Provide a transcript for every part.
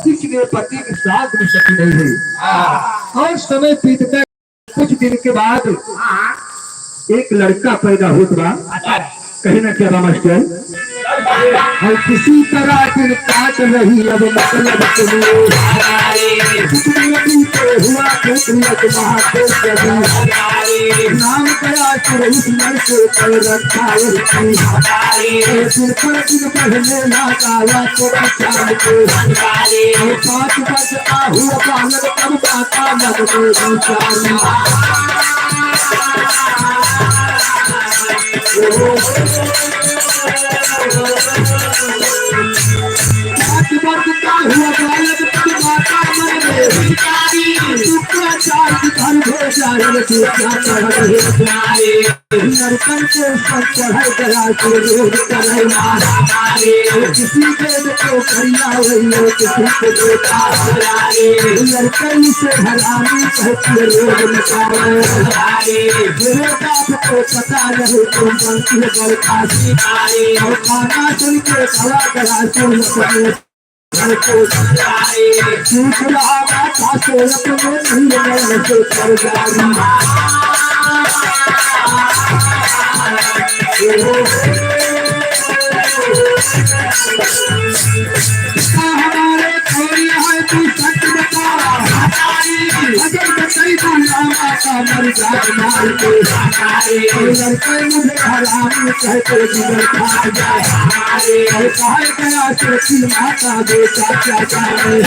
किसी पति के साथ में सखी नहीं हुई। और समय बीतता कुछ दिन के बाद एक लड़का पैदा हुआ। कहीं ना क्या मास्टर और किसी तरह दिन काट रही अब मतलब सुनो हुआ नाम करा उस लड़के पर रखा दिन पहले नाकाया तो चांद को 5 बज हुआ बालक तब माता लग हुआ बालक तब माता शुक्राचार्य घर भेजा लड़कन को सब चढ़ाई करा के रोज किसी वेद को करिया वही किसी को देता लड़कन से हरामी कहती रोज निकाले को पता रहे तो बनती है बरखासी और खाना सुन के खड़ा करा सुन घर को चूक रहा था सोलत में नहीं से कर जारी हमारे थोड़ी है तू सच बता अगर बताई तो लामा का मर जाए मार के लड़के मुझे हराम कहते जिगर खा जाए और कहा गया सुरक्षी माता बेटा क्या जाने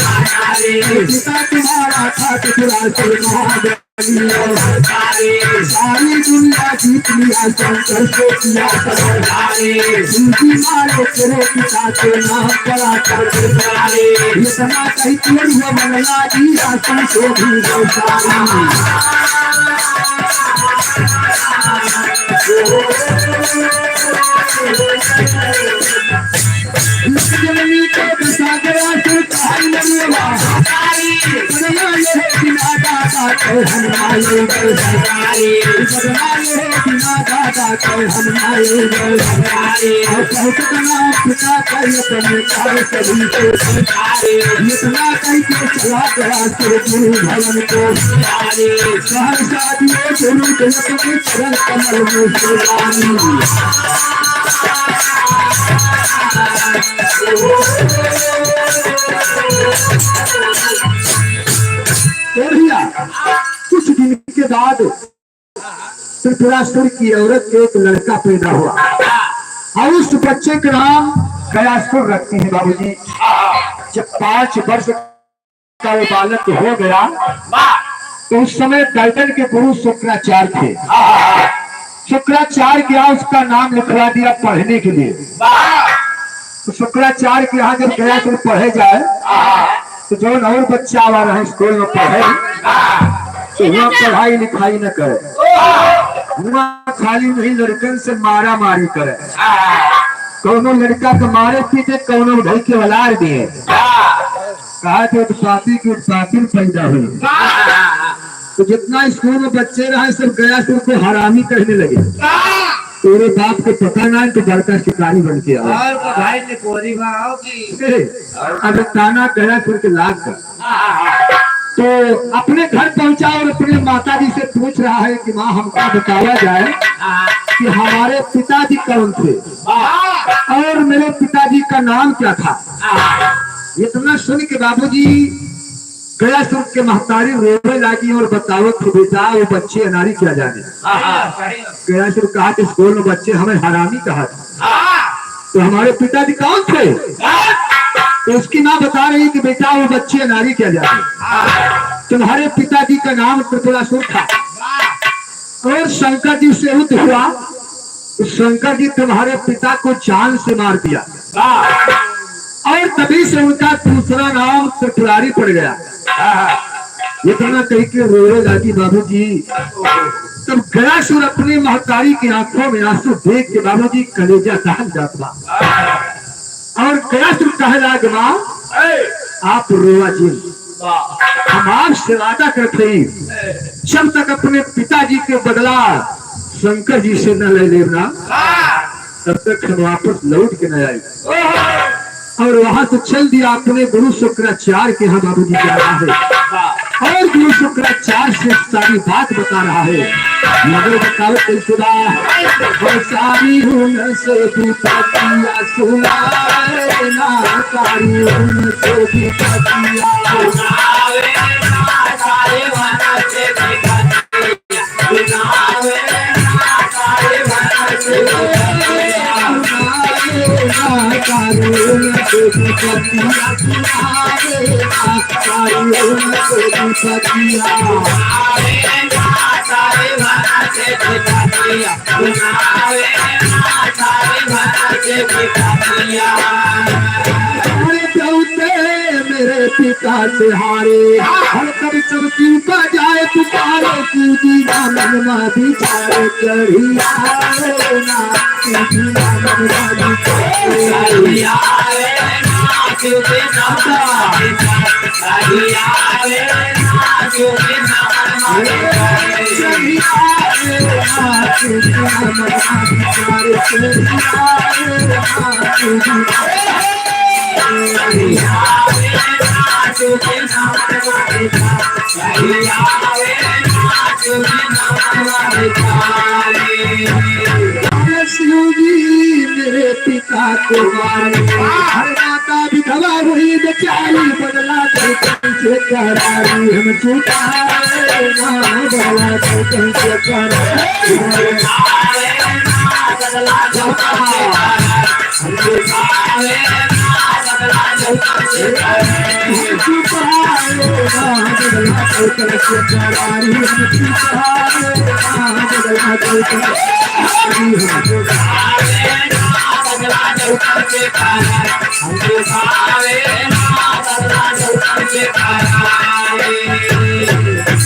पिता तुम्हारा था टुकड़ा से महादेव सारी दुनिया जीत लिया शंकर को किया उनकी मारे तेरे पिता के नाम पड़ा कर इतना कहती हुआ मंगला जी आसन से भी जमीनी को बसा गया तो कहानी लगेगा हनुमाने सरकारी बिना दादा को हनुमाने और बहुत नाम पिता कर सभी को इतना कहीं के चला गया तेरे गुरु भवन को शहर शादियों गुरु जगत के चरण कमल में कुछ दिन के बाद त्रिपुरासुर की औरत के एक लड़का पैदा हुआ और उस बच्चे का नाम गयासुर रखती है बाबूजी। जब 5 वर्ष का वो बालक हो गया तो उस समय दैतन के गुरु शुक्राचार्य थे। शुक्राचार्य के यहाँ उसका नाम लिखवा दिया पढ़ने के लिए। तो शुक्राचार्य के यहाँ जब गयासुर पढ़े जाए तो जो और बच्चा आ रहा है स्कूल में पढ़े तो वहाँ पढ़ाई लिखाई न करे, वहाँ खाली नहीं लड़कन से मारा मारी करे। कौनो लड़का को मारे पीटे कौनो ढल के वलार दिए कहा थे उत्पाती की उत्पाती पैदा हुई। तो जितना स्कूल में बच्चे रहे सब गयासुर को हरामी कहने लगे। तेरे बाप को पता ना तो बड़का शिकारी बन के अब ताना गयासुर के लाग कर तो अपने घर पहुंचा और अपने माता जी से पूछ रहा है कि माँ हमका बताया जाए कि हमारे पिताजी कौन थे और मेरे पिताजी का नाम क्या था। इतना सुन के बाबूजी गयासुर के महतारी रोने लगी और बताओ कि बेटा वो बच्चे अनारी क्या जाने। गयासुर कहा कि स्कूल में बच्चे हमें हरामी कहा तो हमारे पिताजी कौन थे। तो उसकी माँ बता रही कि बेटा वो बच्चे नारी क्या जाते। तुम्हारे पिताजी का नाम त्रिपुरासुर था और शंकर जी से युद्ध हुआ तो शंकर जी तुम्हारे पिता को जान से मार दिया और तभी से उनका दूसरा नाम त्रिपुरारी पड़ गया। इतना कह के रोने लगी बाबूजी। तब गयासुर अपनी महतारी की आंखों में आंसू देख के बाबूजी कलेजा दहल जाता और गयासुर कहे लगे माँ आप रोवा जी हम आपसे वादा करते जब तक अपने पिताजी के बदला शंकर जी से न ले लेना तब तक हम वापस लौट के न आए। और वहां से चल दिया अपने गुरु शुक्राचार्य के यहाँ बाबूजी जा रहा है और गुरु शुक्राचार्य से सारी बात बता रहा है। मगर बताओ कैसे सारी से भी पतिया सुना सारी से भी पतिया मेरे पिता से हारे हम कभी चमकी बजाए पुकारे की दीवान माधी चारे चढ़ी मेरे पिता को मारे हर माता विधवा हुई बेचारी बदला कैसे करारी हम चुका बदला कैसे करारी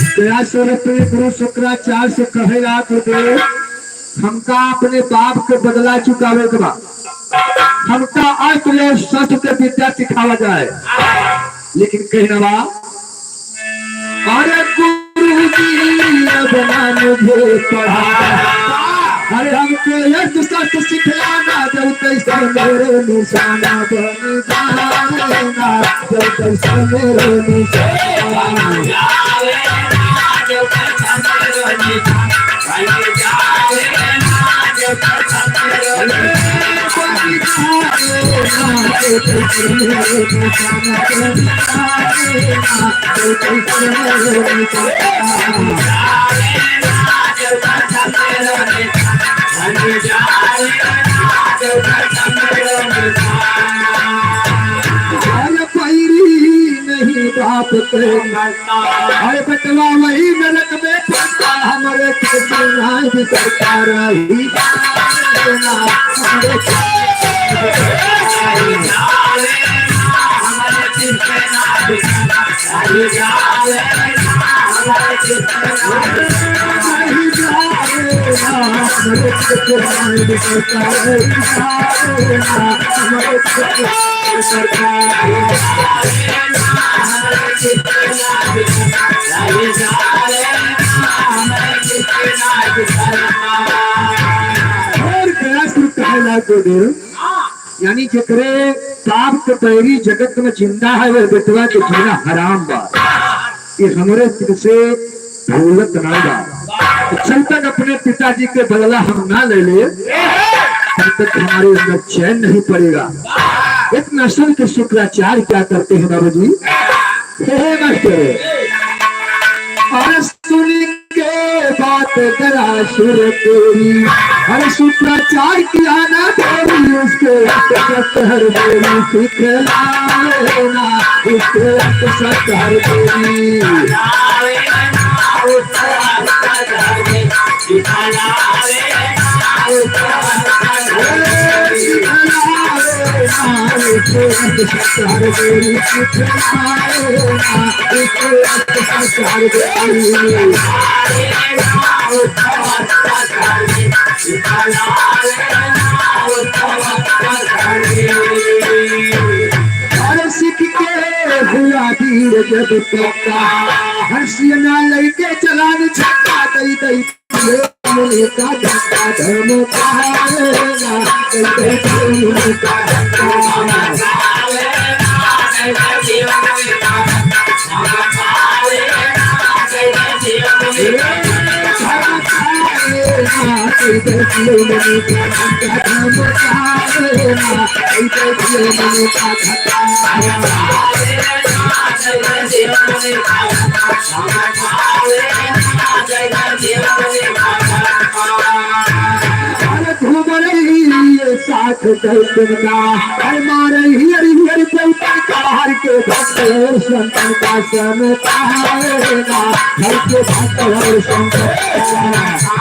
गुरु शुक्राचार्य से कहेगा कि हमका अपने बाप के बदला चुकावे के बाद हमका अस्त्र शस्त्र के विद्या सिखावा जाए। लेकिन कहना बा अरे गुरु जी अब मुझे पढ़ा अरे हमको अस्त्र शस्त्र सिखलाना जब कैसे मेरे निशाना बन जाना जब कैसे मेरे निशाना नहीं बाप अरे बटवा वही नरक में पड़ता हमारे सरकार ही यानी जकरे पाप के पैरी जगत में जिंदा है वह बेटवा के जीना हराम बा ये हमरे दिल से भूलत ना बा। जब तक अपने पिताजी के बदला हम ना ले ले तब तक हमारे अंदर चैन नहीं पड़ेगा। एक नस्ल के शुक्राचार्य क्या करते हैं बाबू जी और सुन के बात करा सुर तेरी हर शुक्राचार्य की आना तेरी उसके हर तेरी सिखलाना उसके हर तेरी सीख के हुआ वीर जब पक्का हंसिया लड़के चलान छक्का दई दई का धक्का धर्म का घूम रही साथ चलता हमारे हियर हियर चलता हर के भक्त संतन का समता है ना हर के भक्त और संतन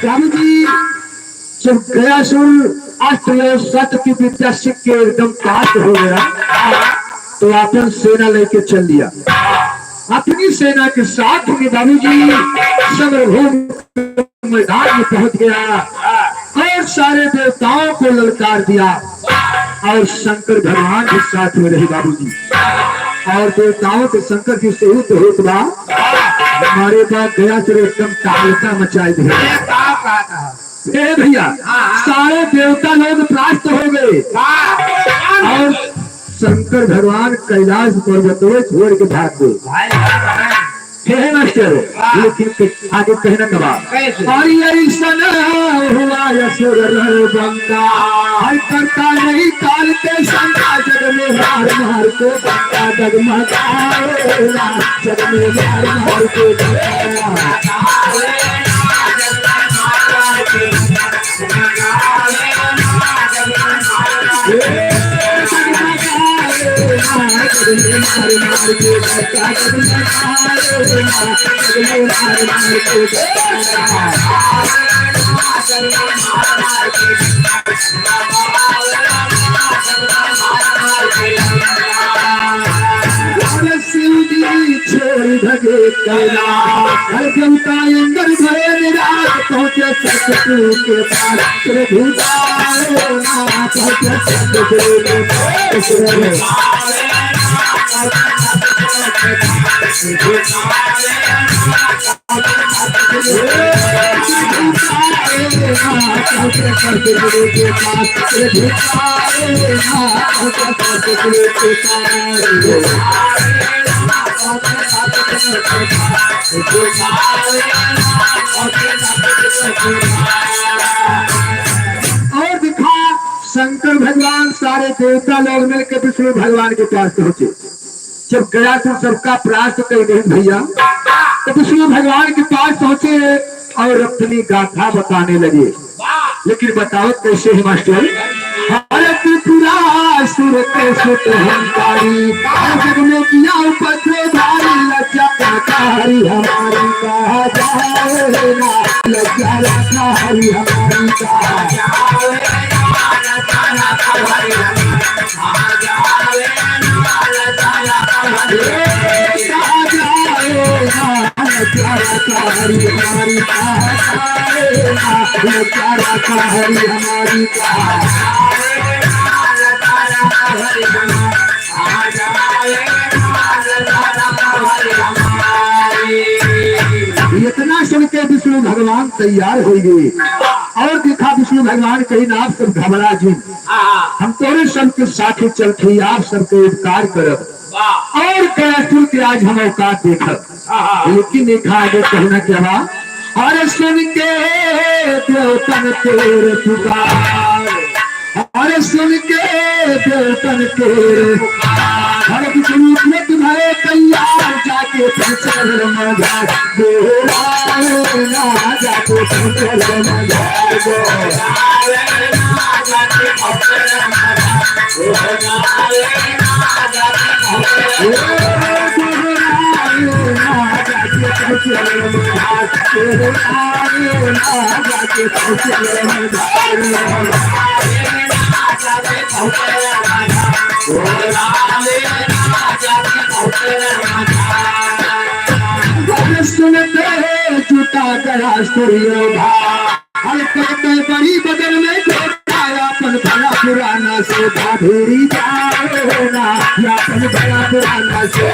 स्वामी जी जब गया सुन अस्त्र सत्य की विद्या सीख के एकदम पास हो गया तो अपन सेना लेके चल दिया अपनी सेना के साथ में बाबू जी समरभूमि मैदान में पहुंच गया और सारे देवताओं को ललकार दिया और शंकर भगवान के साथ में रहे बाबू जी और देवताओं के शंकर जी से युद्ध होत बा हमारे पास गया से एकदम तालका मचाई दे भैया सारे देवता लोग प्रास्त हो गए और शंकर भगवान कैलाश पर्वत छोड़ के भाग गए मास्टर लेकिन आगे कहना कबा हुआ यसुर बंदा हर करता नहीं काल के शंका जग में मार मार को बंदा डगमगाएगा जग में मार मार को छोड़ धगे कैलाश हर देवता अंदर भरे निराश पहुंचे सतगुरु के पास प्रभु पहुंचे सतगुरु के पास और दिखा शंकर भगवान सारे देवता लोग मिलकर विष्णु भगवान के पास पहुंचे जब गया तो सबका प्रास्त कर गए भैया तो विष्णु भगवान के पास पहुंचे और अपनी गाथा बताने लगे लेकिन बताओ कैसे है मास्टर सुर के सुत हंकारी जग में किया उपद्रव भारी लज्जा हरी हमारी कहा जाए ना लज्जा हरी हमारी कहा जाए हरी हमारी हरी हमारी इतना सुन के विष्णु भगवान तैयार हो गए और देखा विष्णु भगवान कहीं ना आप सब घबरा जी हम तोरे सब के साथ चलते आप सबके उपकार करब और कैसुर के आज हम औकात देखब लेकिन देखा आगे कहना क्या अरे सुन के देवतन तेरे पुकार अरे सुन के देवतन तेरे हर विष्णु में तुम्हारे तैयार जाके चल मजा ना जाके चल सुनते जुटा गया सूर्योधा हल्के बड़ी बदल में अपन बड़ा पुराना से भेरी जाओना अपन बड़ा पुराना से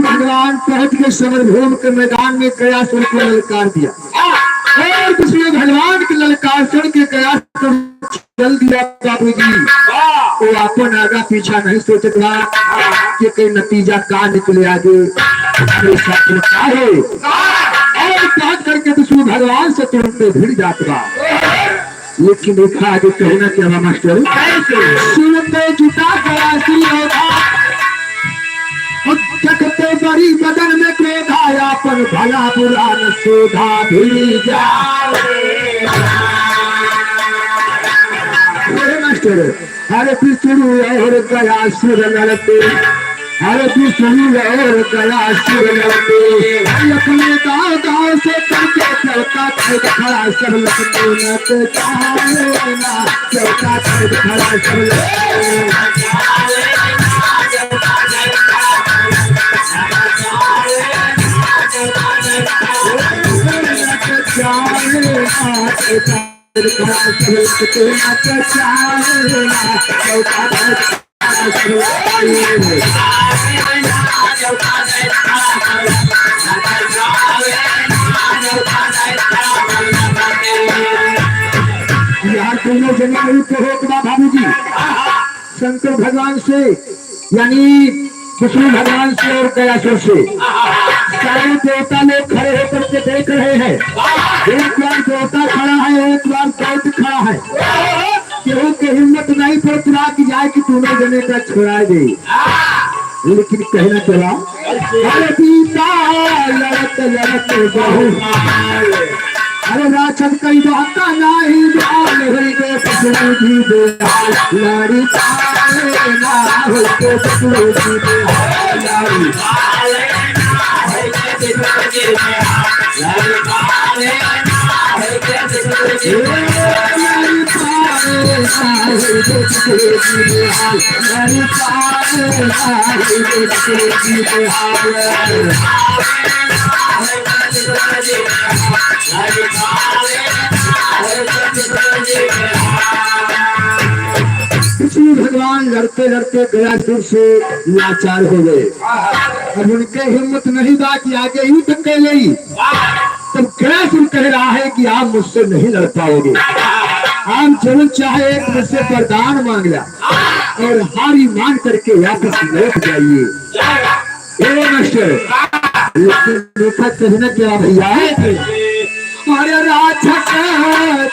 भगवान पहुंच के समरभूमि के मैदान में गया सुर को ललकार दिया और कृष्ण भगवान के ललकार सुन के गया चल दिया। बाबू जी वो अपन आगा पीछा नहीं सोचत बा कि कोई नतीजा का निकले आगे क्या है और बात करके दुश्मन भगवान से तुरंत भिड़ जात बा। लेकिन देखा आगे कहना क्या बा मास्टर सुनते जुटा गया जगते बड़ी बदन में क्रोधाया पर भला बुरा न सोधा भी जाए। मास्टर हरे पिछड़ू और गया सुर लड़ते हरे पिछड़ू और गया सुर लड़ते अपने गाँव गाँव से करके चौका खड़ा सब लगते न चौका खड़ा सब लगते भाभी जी शंकर भगवान से यानी विष्णु भगवान से और गयासुर से सारे देवता लोग खड़े होकर के देख रहे हैं। एक बार देवता खड़ा है एक बार दैत्य खड़ा है। केहू की हिम्मत नहीं पड़ा कि जाए कि दोनों जने का छुड़ा दे। लेकिन कहना चला अरे पीता लड़त लड़त बहु अरे राक्षस कई बाता नहीं जान हुई के पसंद जी दे लाड़ी पाले ना हुई के पसंद जी दे लाड़ी पाले ना हुई के पसंद जी दे लाड़ी पाले ना हुई के पसंद जी दे लाड़ी पाले ना हुई के पसंद जी दे लाड़ी पाले ना हुई के पसंद जी दे भगवान लड़ते लड़ते गयासुर से लाचार हो गए। अब उनके हिम्मत नहीं बा कि आगे युद्ध कर ले। तब गयासुर कह रहा है कि आप मुझसे नहीं लड़ पाओगे। आप जरूर चाहे एक मुझसे वरदान मांग लिया और हारी मान करके वापस लौट जाइए। लेकिन कहना क्या भैया अरे राक्षस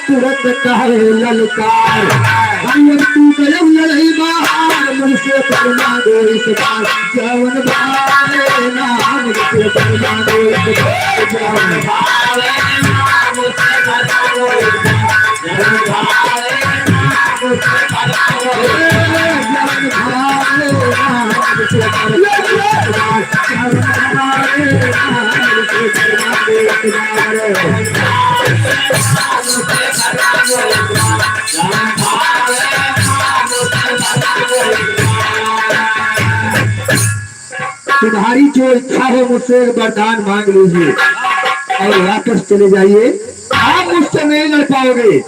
तुरंत कहे ललकार तू गयम लड़ई बाहर मुझसे करना दो इस बार जवन भाले नाम से करना दो इस बार जवन भाले नाम से करना दो इस बार जवन भाले नाम से करना दो जवन भाले नाम से करना दो इस बार जवन भाले नाम से करना दो इस बार तुम्हारी जो इच्छा हो मुझसे वरदान मांग लीजिए और वापस चले जाइए। आप मुझसे नहीं लड़ पाओगे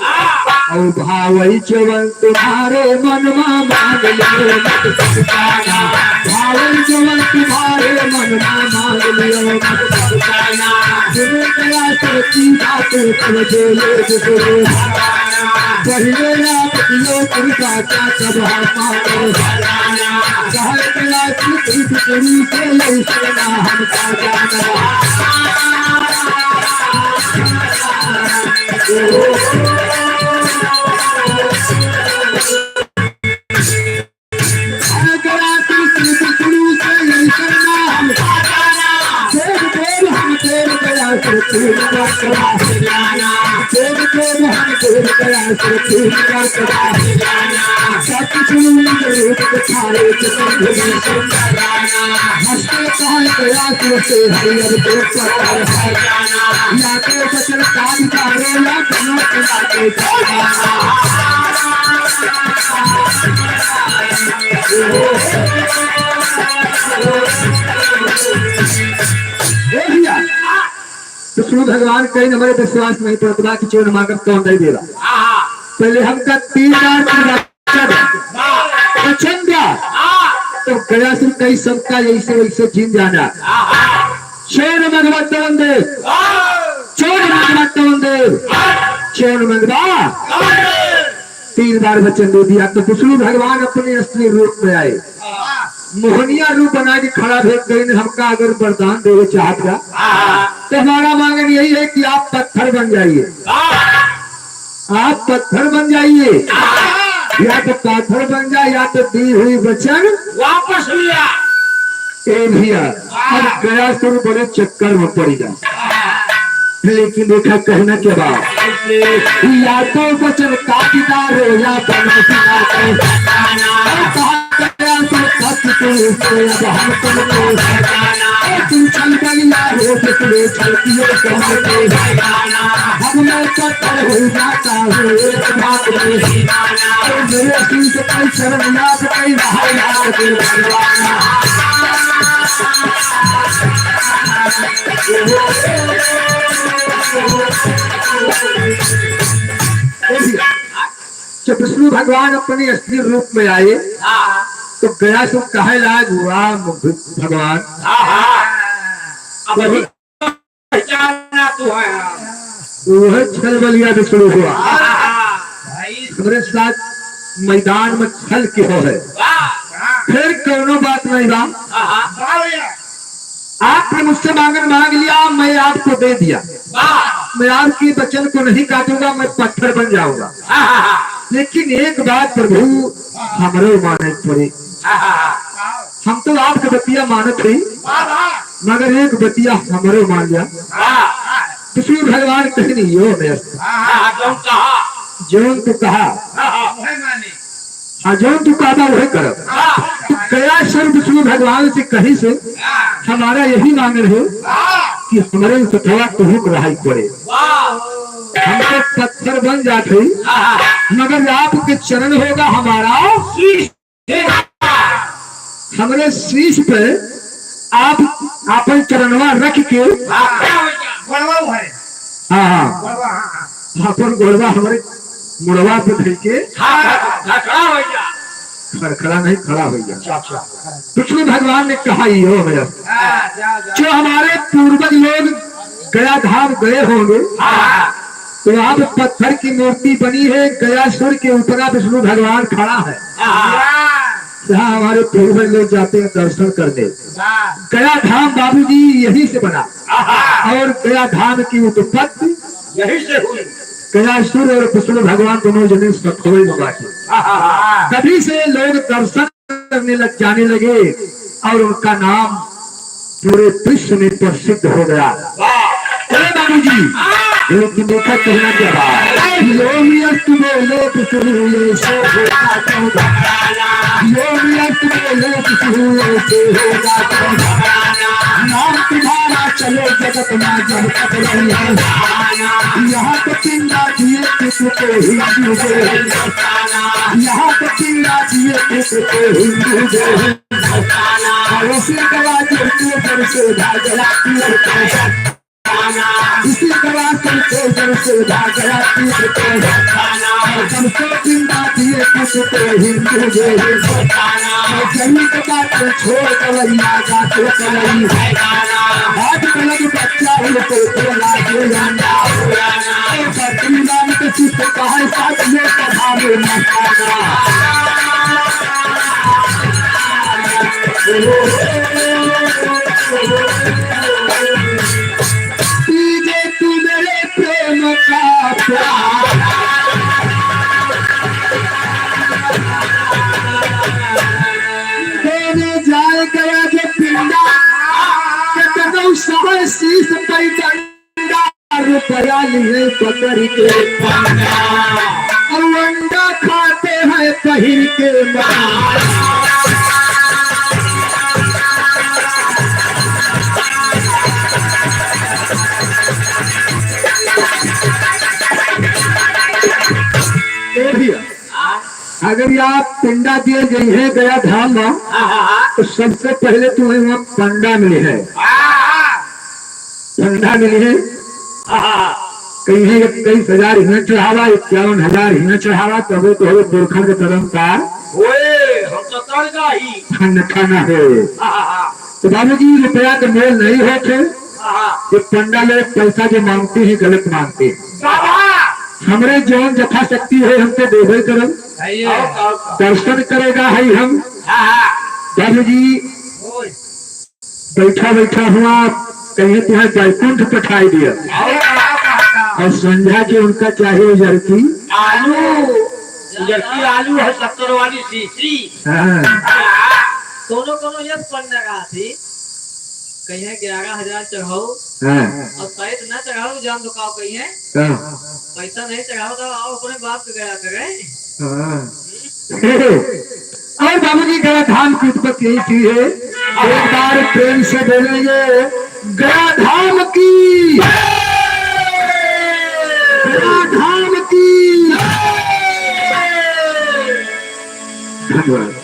और भावई चवन तुम्हारे मन में मांग लियो मत पछताना भावई चवन तुम्हारे मन में मांग लियो मत पछताना सुन गया सच्ची बात कर दे दूसरे पहले आप दियो कृपा का सब मांगो कह गया कि तेरी से ले सना हम का जाना हरियर रोला दोनों के लागे भैया। विष्णु भगवान कहीं हमारे विश्वास नहीं पड़ता कि चोर मांगब कौन नहीं दे रहा। पहले हमका 3 बार वचन दिया तो गया सिर्फ कई सबका ऐसे वैसे जीन जाना। चोर मंगवा तवन दे, चोर मंगवा तवन दे, चोर मंगवा 3 बार वचन दे दिया। तो विष्णु भगवान अपने असली रूप में आए, मोहनिया रूप बना के खड़ा भेज गए। हमका अगर वरदान देवे चाहता तो हमारा मांगन यही है कि आप पत्थर बन जाइए, आप पत्थर बन जाइए, या तो पत्थर बन जाए या तो दी हुई वचन वापस लिया। भैया अब गया शुरू बड़े चक्कर में पड़ जाए, लेकिन देखा कहना के बाद या तो वचन काटीदार हो या तुम चल गया हो कितने चलती हमें चक्कर हो जाता है एक बात मेरे दिल से कई शर्म याद कई जब विष्णु भगवान अपने असली रूप में आए तो गया तो कहे लाग हुआ भगवान वह छल बलिया विष्णु हुआ हमारे साथ मैदान में छल के हो है। फिर कोनो बात नहीं बा, आपने मुझसे मांगन मांग लिया, मैं आपको दे दिया। मैं आपकी वचन को नहीं काटूंगा, मैं पत्थर बन जाऊंगा। लेकिन एक बात प्रभु हमारे माने पड़े, हम तो आपके बतिया मानत थे मगर एक बतिया हमारे मान लिया। विष्णु भगवान कहीं नहीं यो जौन तू कहा जौन तू कहा वही कर। तो गया सर विष्णु भगवान से कहीं से हमारा यही मांगन है कि हमारे से थोड़ा तुहक रहाई पड़े, हमको पत्थर बन जाते मगर आपके चरण होगा हमारा हमारे शीश पे आप अपन चरणवा रख के अपन गोड़वा हमारे मुड़वा पे धर के खड़ा नहीं खड़ा हो गया। विष्णु भगवान ने कहा यो मेरा जो हमारे पूर्वज लोग गया धाम गए होंगे तो आप पत्थर की मूर्ति बनी है, गयासुर के ऊपर विष्णु भगवान खड़ा है। जहाँ हमारे पूर्वज लोग जाते हैं दर्शन करने, गया धाम बाबूजी यही से बना और गया धाम की उत्पत्ति यही से हुई। गयासुर और विष्णु भगवान दोनों जने सखोए बाटे, तभी से लोग दर्शन करने लग जाने लगे और उनका नाम पूरे विश्व में प्रसिद्ध हो गया। बाबूजी लेकिन देखा कहना क्या बात योगियस्त बोले पिछले से होगा योगियस्त बोले पिछले से होगा नाम तुम्हारा चले जगत में जब तक रही है यहाँ तो चिंता दिए किसी को हिंदू दे यहाँ तो चिंता दिए किसी को हिंदू दे उसी गवा जो से भागला इसी तरह से जब से भागला सबसे चिंता दिए किसको हिंदू दे जमी के बात छोड़ कवैया जाते कवई हाथ पलक बच्चा उनको बोला के जाना के चित्त कहा साथ में कभावे तू मेरे प्रेम का प्यार देने जाए गया जो पिंडा कदम सह शीश पर डंडा रुपया लिए पकड़ के और अंडा खाते हैं पहिर के मां अगर आप पिंडा दिए जइहे गया धाम में तो सबसे पहले तुम्हें वहाँ पंडा मिले है, पंडा मिले है। कहीं 21,000 हिना चढ़ावा, 51,000 हिना चढ़ावा, तबे तो हमें गोरखा के तरफ का खाना है। तो बाबू जी रुपया के मेल नहीं होते, ये पंडा लोग पैसा जो मांगते हैं गलत मांगते हैं। हमरे जौन जथा शक्ति है हमको देवे करो, दर्शन करेगा है हम। बाबू जी बैठा बैठा हुआ कहीं तुम्हें वैकुंठ पठाई दिया, और संध्या के उनका चाहे उजरती आलू है 70 वाली सीसी। दोनों दोनों ये पंडा का थी, कहीं 11,000 चढ़ाओ और शायद न चढ़ाओ जान दुकाओ, कहीं पैसा नहीं चढ़ाओ तो आओ अपने बाप के गया करे। और बाबू जी गया धाम की उत्पत्ति यही थी है। एक बार प्रेम से बोलेंगे गया धाम की, गया धाम की। धन्यवाद।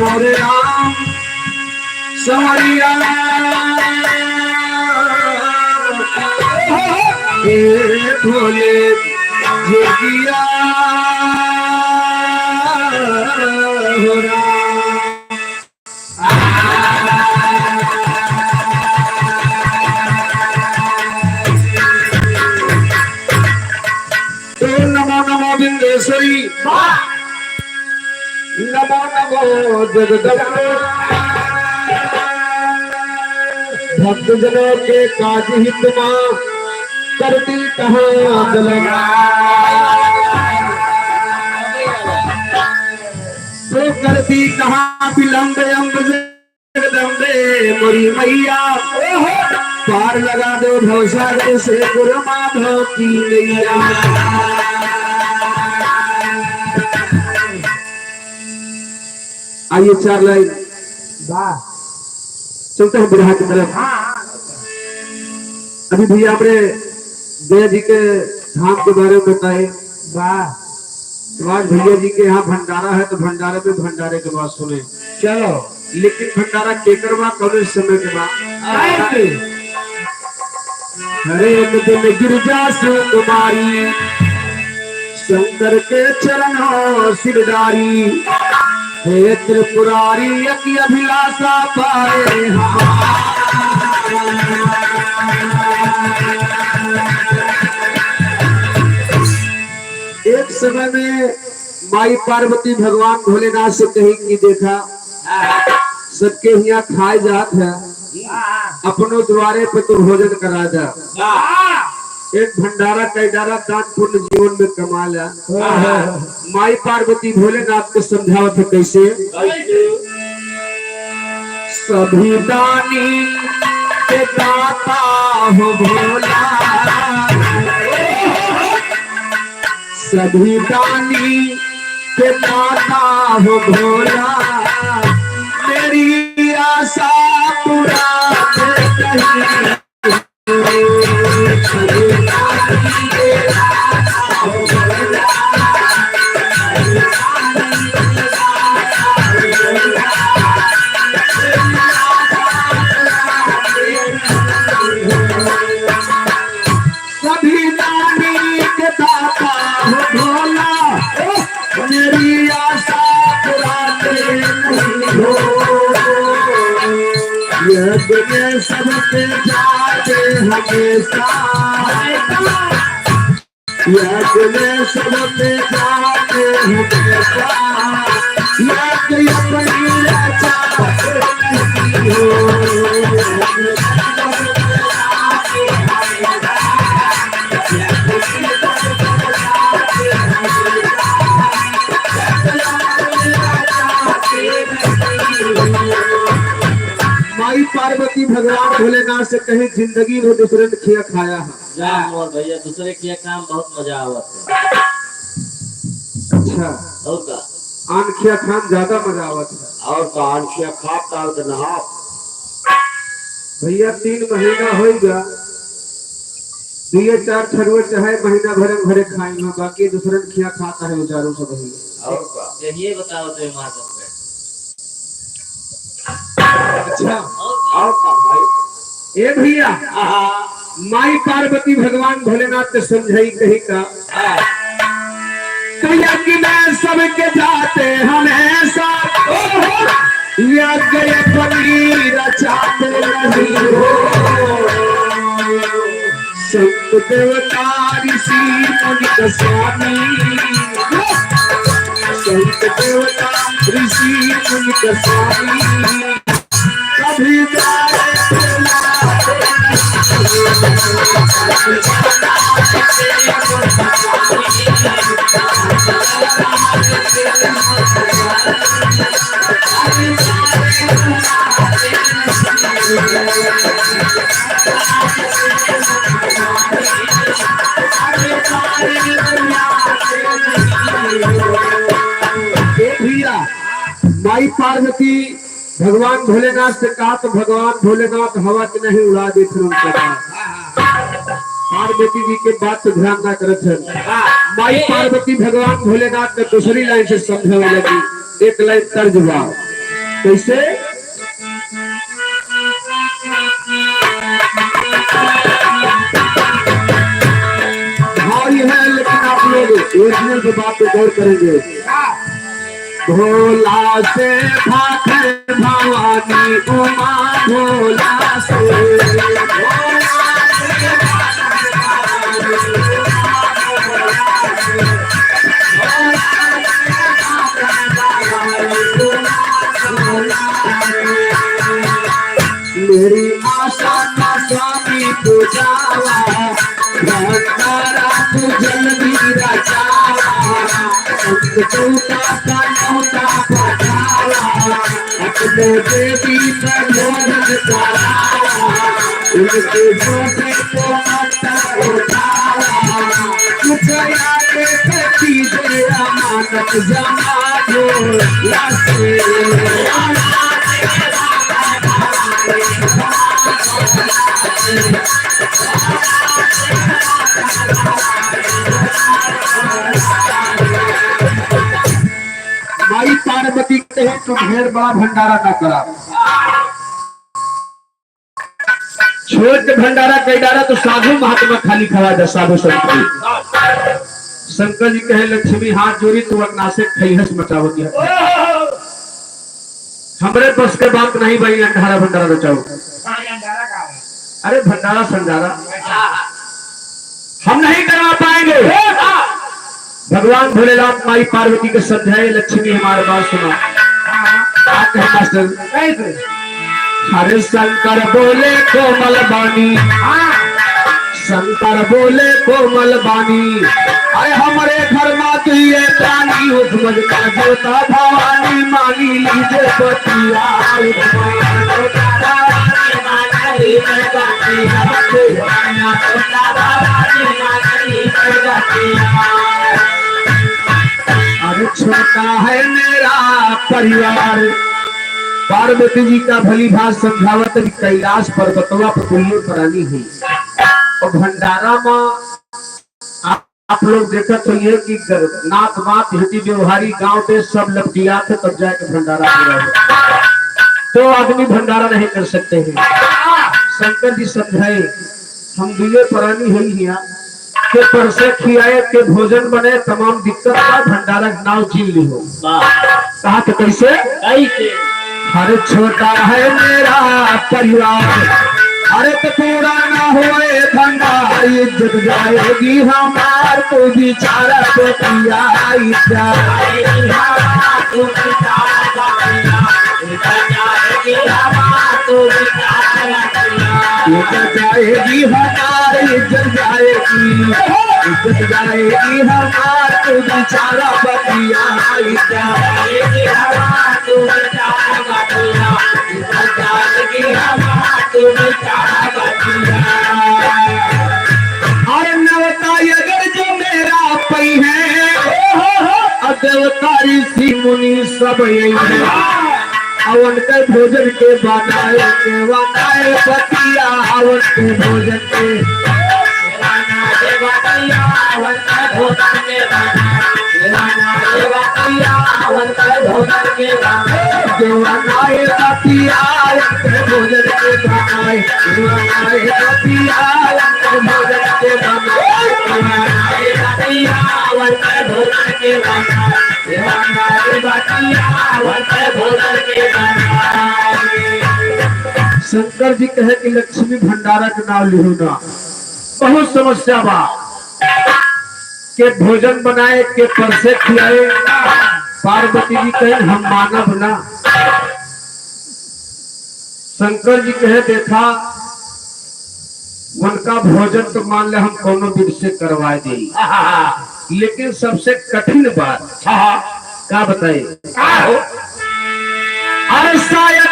मोरे राम संवरिया भोले जोगिया हो नमो नमो बिंदेश्वरी, नमो नमो जगदम्बे। भक्तजनों के काज हित मां करती कहाँ जलना, तो करती कहाँ विलंब अम्ब जगदम्बे मोरी मैया। पार लगा दो भवसागर से गुरु माधव की नैया। आइए 4 लाइन चलते हैं बिरहा की तरफ। अभी भैया आपने जया जी के धाम के बारे में बताए। आज भैया जी के यहाँ भंडारा है तो भंडारे में भंडारे के बाद सुने चलो, लेकिन भंडारा केकर बा कौन समय के बाद। हरे एक दिन गिरजा से कुमारी शंकर के चरणों सिरदारी, हे त्रिपुरारी की अभिलाषा पाए। एक समय में माई पार्वती भगवान भोलेनाथ से कही कि देखा सबके यहाँ खाए जात है, अपनों द्वारे पे तो भोजन करा जा। एक भंडारा कैडारा दान पुण्य जीवन में कमा लिया। माई पार्वती भोलेनाथ को समझावत है कैसे। सभी दानी के दाता हो भोला, सभी दानी के दाता हो भोला, मेरी आशा पूरा कहीं। सभी दानी के दाता हो भोला, मेरी आशा पुराते नहीं हो। यज्ञ में सबके जाते हमेशा, यज्ञ में सबके जाते हमेशा, यज्ञ अपनी रचाते नहीं हो। माई पार्वती भगवान भोलेनाथ से कहीं जिंदगी में दूसरे ने खिया खाया है। जा मोर भैया दूसरे के काम बहुत मजा आवत है। अच्छा और का आन खिया खान ज्यादा मजा आवत है। और का आंखिया खाप डाल के नहा भैया 3 महीना हो गया, 2-4 ठरुए चाहे महीना भरे भरे खाई में, बाकी दूसरे ने खिया खाता है बेचारों से भैया। और का ये बताओ तो मां सब अच्छा और का भाई ए भैया माई पार्वती भगवान भोलेनाथ ने समझाई कही का कहिया कि मैं सबके जाते हमेशा, यज्ञ अपनी रचाते नहीं हो। संत देवता ऋषि मुनि स्वामी, संत देवता ऋषि मुनि स्वामी, कभी माई पार्वती भगवान भोलेनाथ से कहा तो भगवान भोलेनाथ हवा के नहीं उड़ा दे। फिर उनके पार्वती जी के बात से ध्यान ना करे। माई पार्वती भगवान भोलेनाथ ने दूसरी लाइन से समझाने लगी। एक लाइन तर्ज हुआ कैसे भाई है, लेकिन आप लोग ओरिजिनल की बात पे गौर करेंगे। भोला से भाकर भवानी उमा, भोला से मेरी आशा का स्वामी पूजावा, भंडारा तू जल्दी रचावा, संतों का नौता पठावा, अपने देवी पर भोजन करावा, उनके झोंके को मत्ता उठावा, कुछ आगे चीजें अमानत जमा दो लासे। माई पार्वती कहे तुम ढेर बड़ा भंडारा न करा, छोड़ के भंडारा कई डारा तो साधु महात्मा खाली खड़ा जा। साधु संत शंकर जी कहे लक्ष्मी हाथ जोड़ी तू अपना से खैहस मचावती है, हमरे बस के बात नहीं भाई। अंधारा भंडारा रचाओ, अरे भंडारा संडारा हम नहीं करवा पाएंगे। भगवान भोलेनाथ माई पार्वती के समझाए लक्ष्मी हमारे बात सुना। मास्टर हरे शंकर बोले कोमल बानी, शंकर बोले कोमल बानी, अरे हमारे घर में तू ये प्राणी हुक्म का जोता भवानी मानी लीजे बतिया। अरे छोटा है मेरा परिवार। पार्वती जी का भली भात समझावत कैलाश पर्वतवा पर तुल्य प्राणी है। और भंडारा में आप लोग देखा तो ये कि नाथ मात हिती व्यवहारी गांव पे सब लपटिया थे तब जाके भंडारा पूरा हो। तो आदमी भंडारा नहीं कर सकते हैं। शंकर जी समझाए हम दुए प्राणी है यहाँ के परसे खियाए के भोजन बने तमाम दिक्कत का भंडारा नाव छीन ली हो। कहा तो कैसे हर छोटा है मेरा परिवार। अरे तो पूरा ना होए भंडार इज्जत जाएगी हमार तो बिचारा तो पिया जाएगी हमार इज्जत जाएगी हमार तो बेचारा बतिया अरे नवता अगर जो मेरा पई है देवता ऋषि मुनि सब यही है। अवन के भोजन के बनाए बतिया अवन के भोजन के देवानाए बतिया भोजन के बनाए शंकर जी कहे कि लक्ष्मी भंडारा के नाम लिखो ना बहुत समस्या बा के भोजन बनाए के परसे खिलाए। पार्वती जी कहे हम मानव ना। शंकर जी कहे देखा उनका भोजन तो मान ले हम कोनो विधि से करवा दे लेकिन सबसे कठिन बात क्या बताए अरे शायद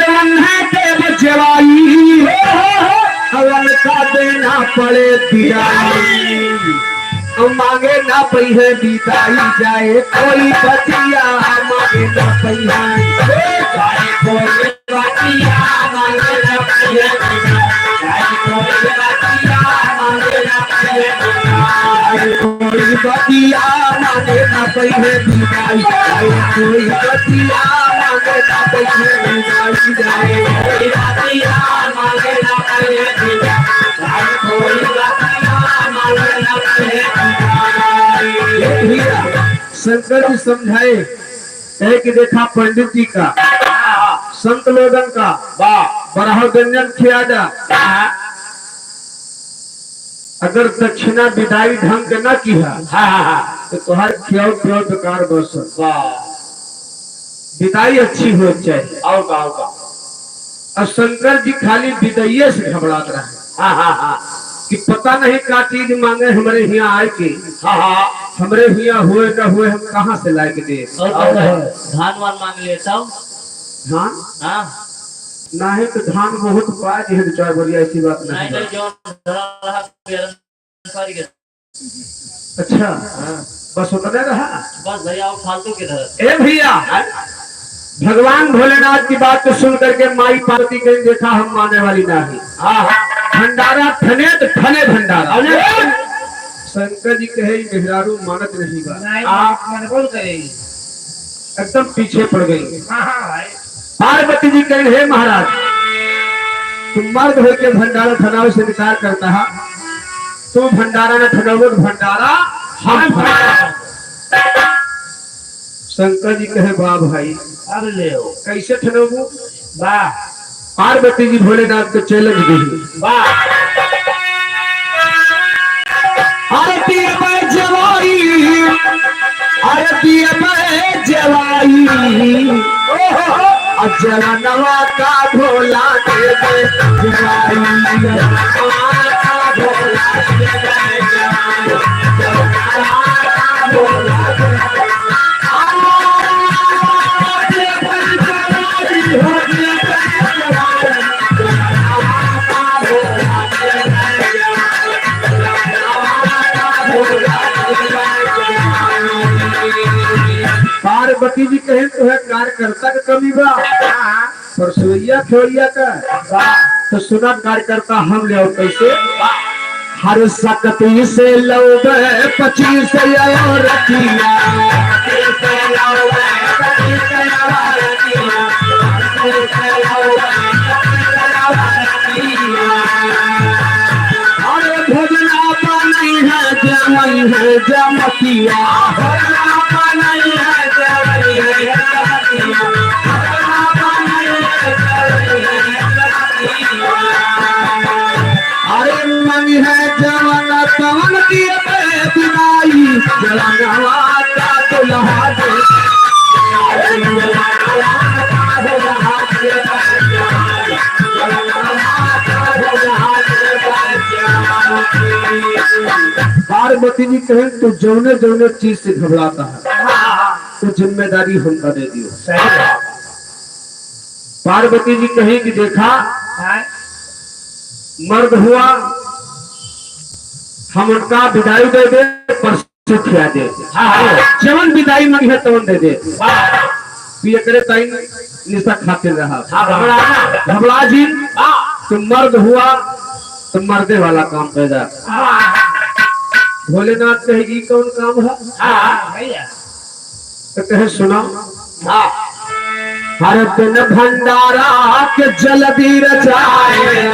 देव जवाई हवन का देना पड़े दिराई मांगे ना पहिए बिताई जाए कोई बतिया मांगे ना पहिया कोई बतिया मांगे ना पहिया कोई बतिया मांगे ना पहिए बिताई कोई बतिया मांगे ना पहिए बिताई जाए कोई बतिया मांगे ना पहिए बिताई कोई बतिया मांगे ना पहिए। शंकर जी समझाए है कि देखा पंडित जी का संत लोगन का बराह व्यंजन खिया जा अगर दक्षिणा विदाई ढंग के न किया तो तुम्हारे खियाओ पियाओ बेकार बस विदाई अच्छी हो चाहिए। और शंकर जी खाली विदाइये से घबरात रहे कि पता नहीं क्या चीज मांगे हमारे यहाँ आए के हमरे यहाँ हुए न हुए हम कहाँ से लाए के दे। धान वान मांग लिए तब धान हाँ नहीं तो धान बहुत पाए जी चाय बोलिए ऐसी बात नहीं। अच्छा बस उतना रहा बस भैया फालतू के तरह। ए भैया भगवान भोलेनाथ की बात को सुन करके माई पार्वती कहीं देखा हम मानने वाली नहीं। भंडारा थने तो थने भंडारा शंकर जी कहे मेहरारू मानत नहीं बात एकदम पीछे पड़ गई। पार्वती जी कहे हे महाराज तुम मर्द होकर भंडारा थनावे से निकाल करता है तू भंडारा न थनाओ भंडारा हम शंकर जी कहे वाह भाई अब ले कैसे ठनोबू वाह। पार्वती जी भोलेनाथ को चैलेंज दी वाह आरती में जवाई आरती में जवाई जवानवा का भोला दे दे जवाई का भोला पार्वती जी कहे तो है कार्यकर्ता का कमी बा परसोइया छोड़िया का तो सुना कार्यकर्ता हम ले कैसे हर सकती से लौबे 25 और रखिया अरे भोजना पानी है जमई है जमतिया भोजना पानी है जमई है जमतिया भोजना पानी है जमई है जमतिया अरे मनी है जवन तवन की बिनाई जलनवा का दुल्हा दे पार्वती जी कहे तो जौने जौने चीज से घबराता है तो जिम्मेदारी हमका दे दियो। पार्वती जी कहे कि देखा मर्द हुआ हम उनका विदाई दे दे परसों खिया दे जवन विदाई मंगी है तवन दे दे पिए करे ताई निशा खाते रहा घबरा जी तुम मर्द हुआ तो मर्दे वाला काम पैदा भोलेनाथ कहेगी कौन काम है तो कहे सुना हर दिन भंडारा के जल्दी रचाए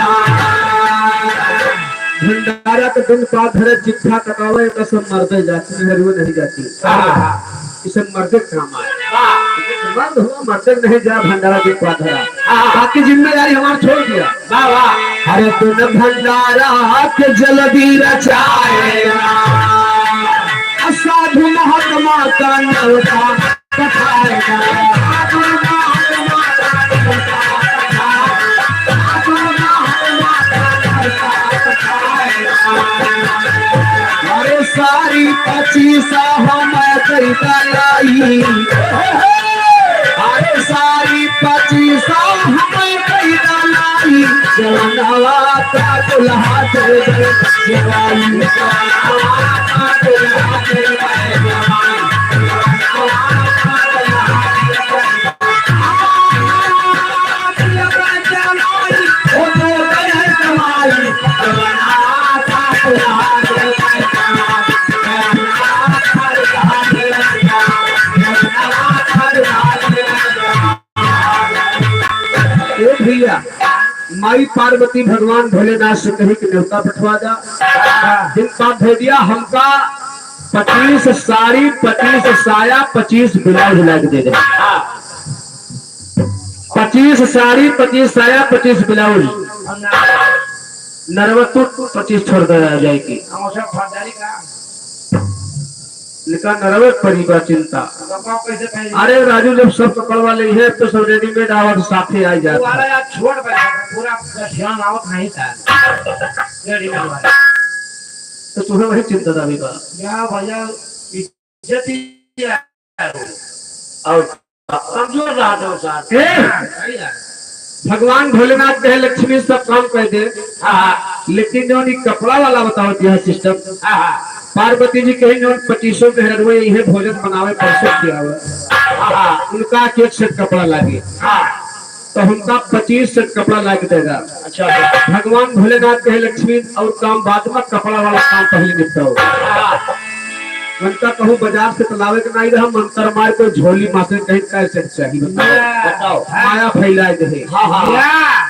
भंडारा के दिन बाद धरे चिट्ठा कटावे तो सब मर्दे जाती नहरुए नहीं जाती इसे मर्दे काम आए मर्द हुआ मर्दे नहीं जा भंडारा के बाद धरा बाकी जिम्मेदारी हमार छोड़ दिया हर दिन भंडारा के जल्दी रचाए साधु महात्मा का नवता कथाएगा अरे सारी 25 हम लाई अरे सारी 25 हम लाई जवानवा का दुल्हा दे जवानी का दुल्हा दे भैया माई पार्वती भगवान भोलेनाथ से कही कि न्योता पठवा जा दिन बाद दे दिया हमका 25 साड़ी 25 साया 25 ब्लाउज ला के दे दे 25 साड़ी 25 साया 25 ब्लाउज नरवतु 25 छोड़ दे जाएगी लिखा नरवे परिवार चिंता अरे राजू जब सब पकड़ वाले है तो सब रेडीमेड आवत साथे आ जाता छोड़ पूरा ध्यान आवत नहीं था रेडीमेड वाला तो तुम्हें वही चिंता था भी या भैया इज्जत ही और कमजोर रहा था साथ भगवान भोलेनाथ कहे लक्ष्मी सब काम कर दे लेकिन जो कपड़ा वाला बताओ यह सिस्टम पार्वती जी कहे जो 25 में यही भोजन बनावे परसों किया हुआ उनका एक सेट कपड़ा लागे तो उनका 25 सेट कपड़ा ला के देगा। अच्छा भगवान भोलेनाथ कहे लक्ष्मी और काम बाद में कपड़ा वाला काम पहले निपटाओ उनका कहूँ बाजार से तलावे के नहीं रहा मंत्र मार को झोली मास्टर कहीं कैसे चाहिए बताओ माया फैलाए दे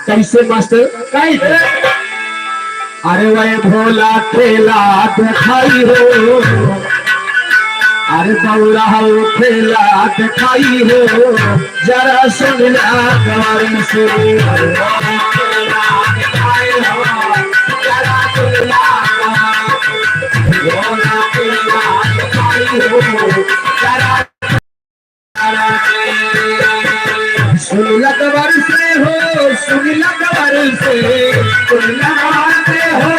कैसे मास्टर कैसे अरे वही भोला खेला दिखाई हो अरे बौला हो खेला दिखाई हो जरा सुन ला गवारी से सुन लकबर से हो सुन लकबर से सुन लकबर से हो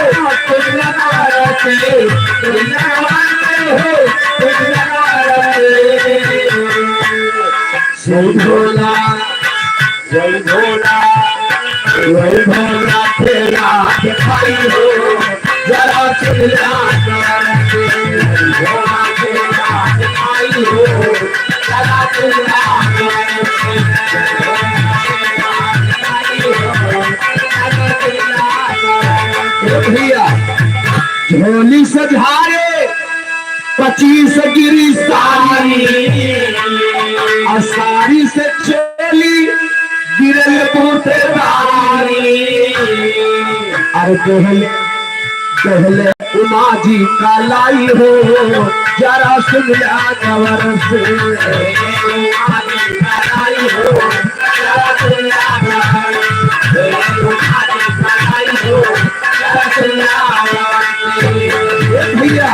सुन लकबर से सुन लकबर से हो सुन लकबर से भोला जय भोला जय भोला तेरा दिखाई हो जरा सुन लकबर से भोला तेरा दिखाई हो जरा भैया झोली से झारे 25 गिरी सारी और साड़ी से चोली गिरल बूटेदारी। अरे पहले उमा जी का लाई हो जरा सुन लिया गवर से। उमा जी का लाई हो जरा सुन लिया गवर से। उमा जी का लाई हो जरा सुन लिया गवर से। भैया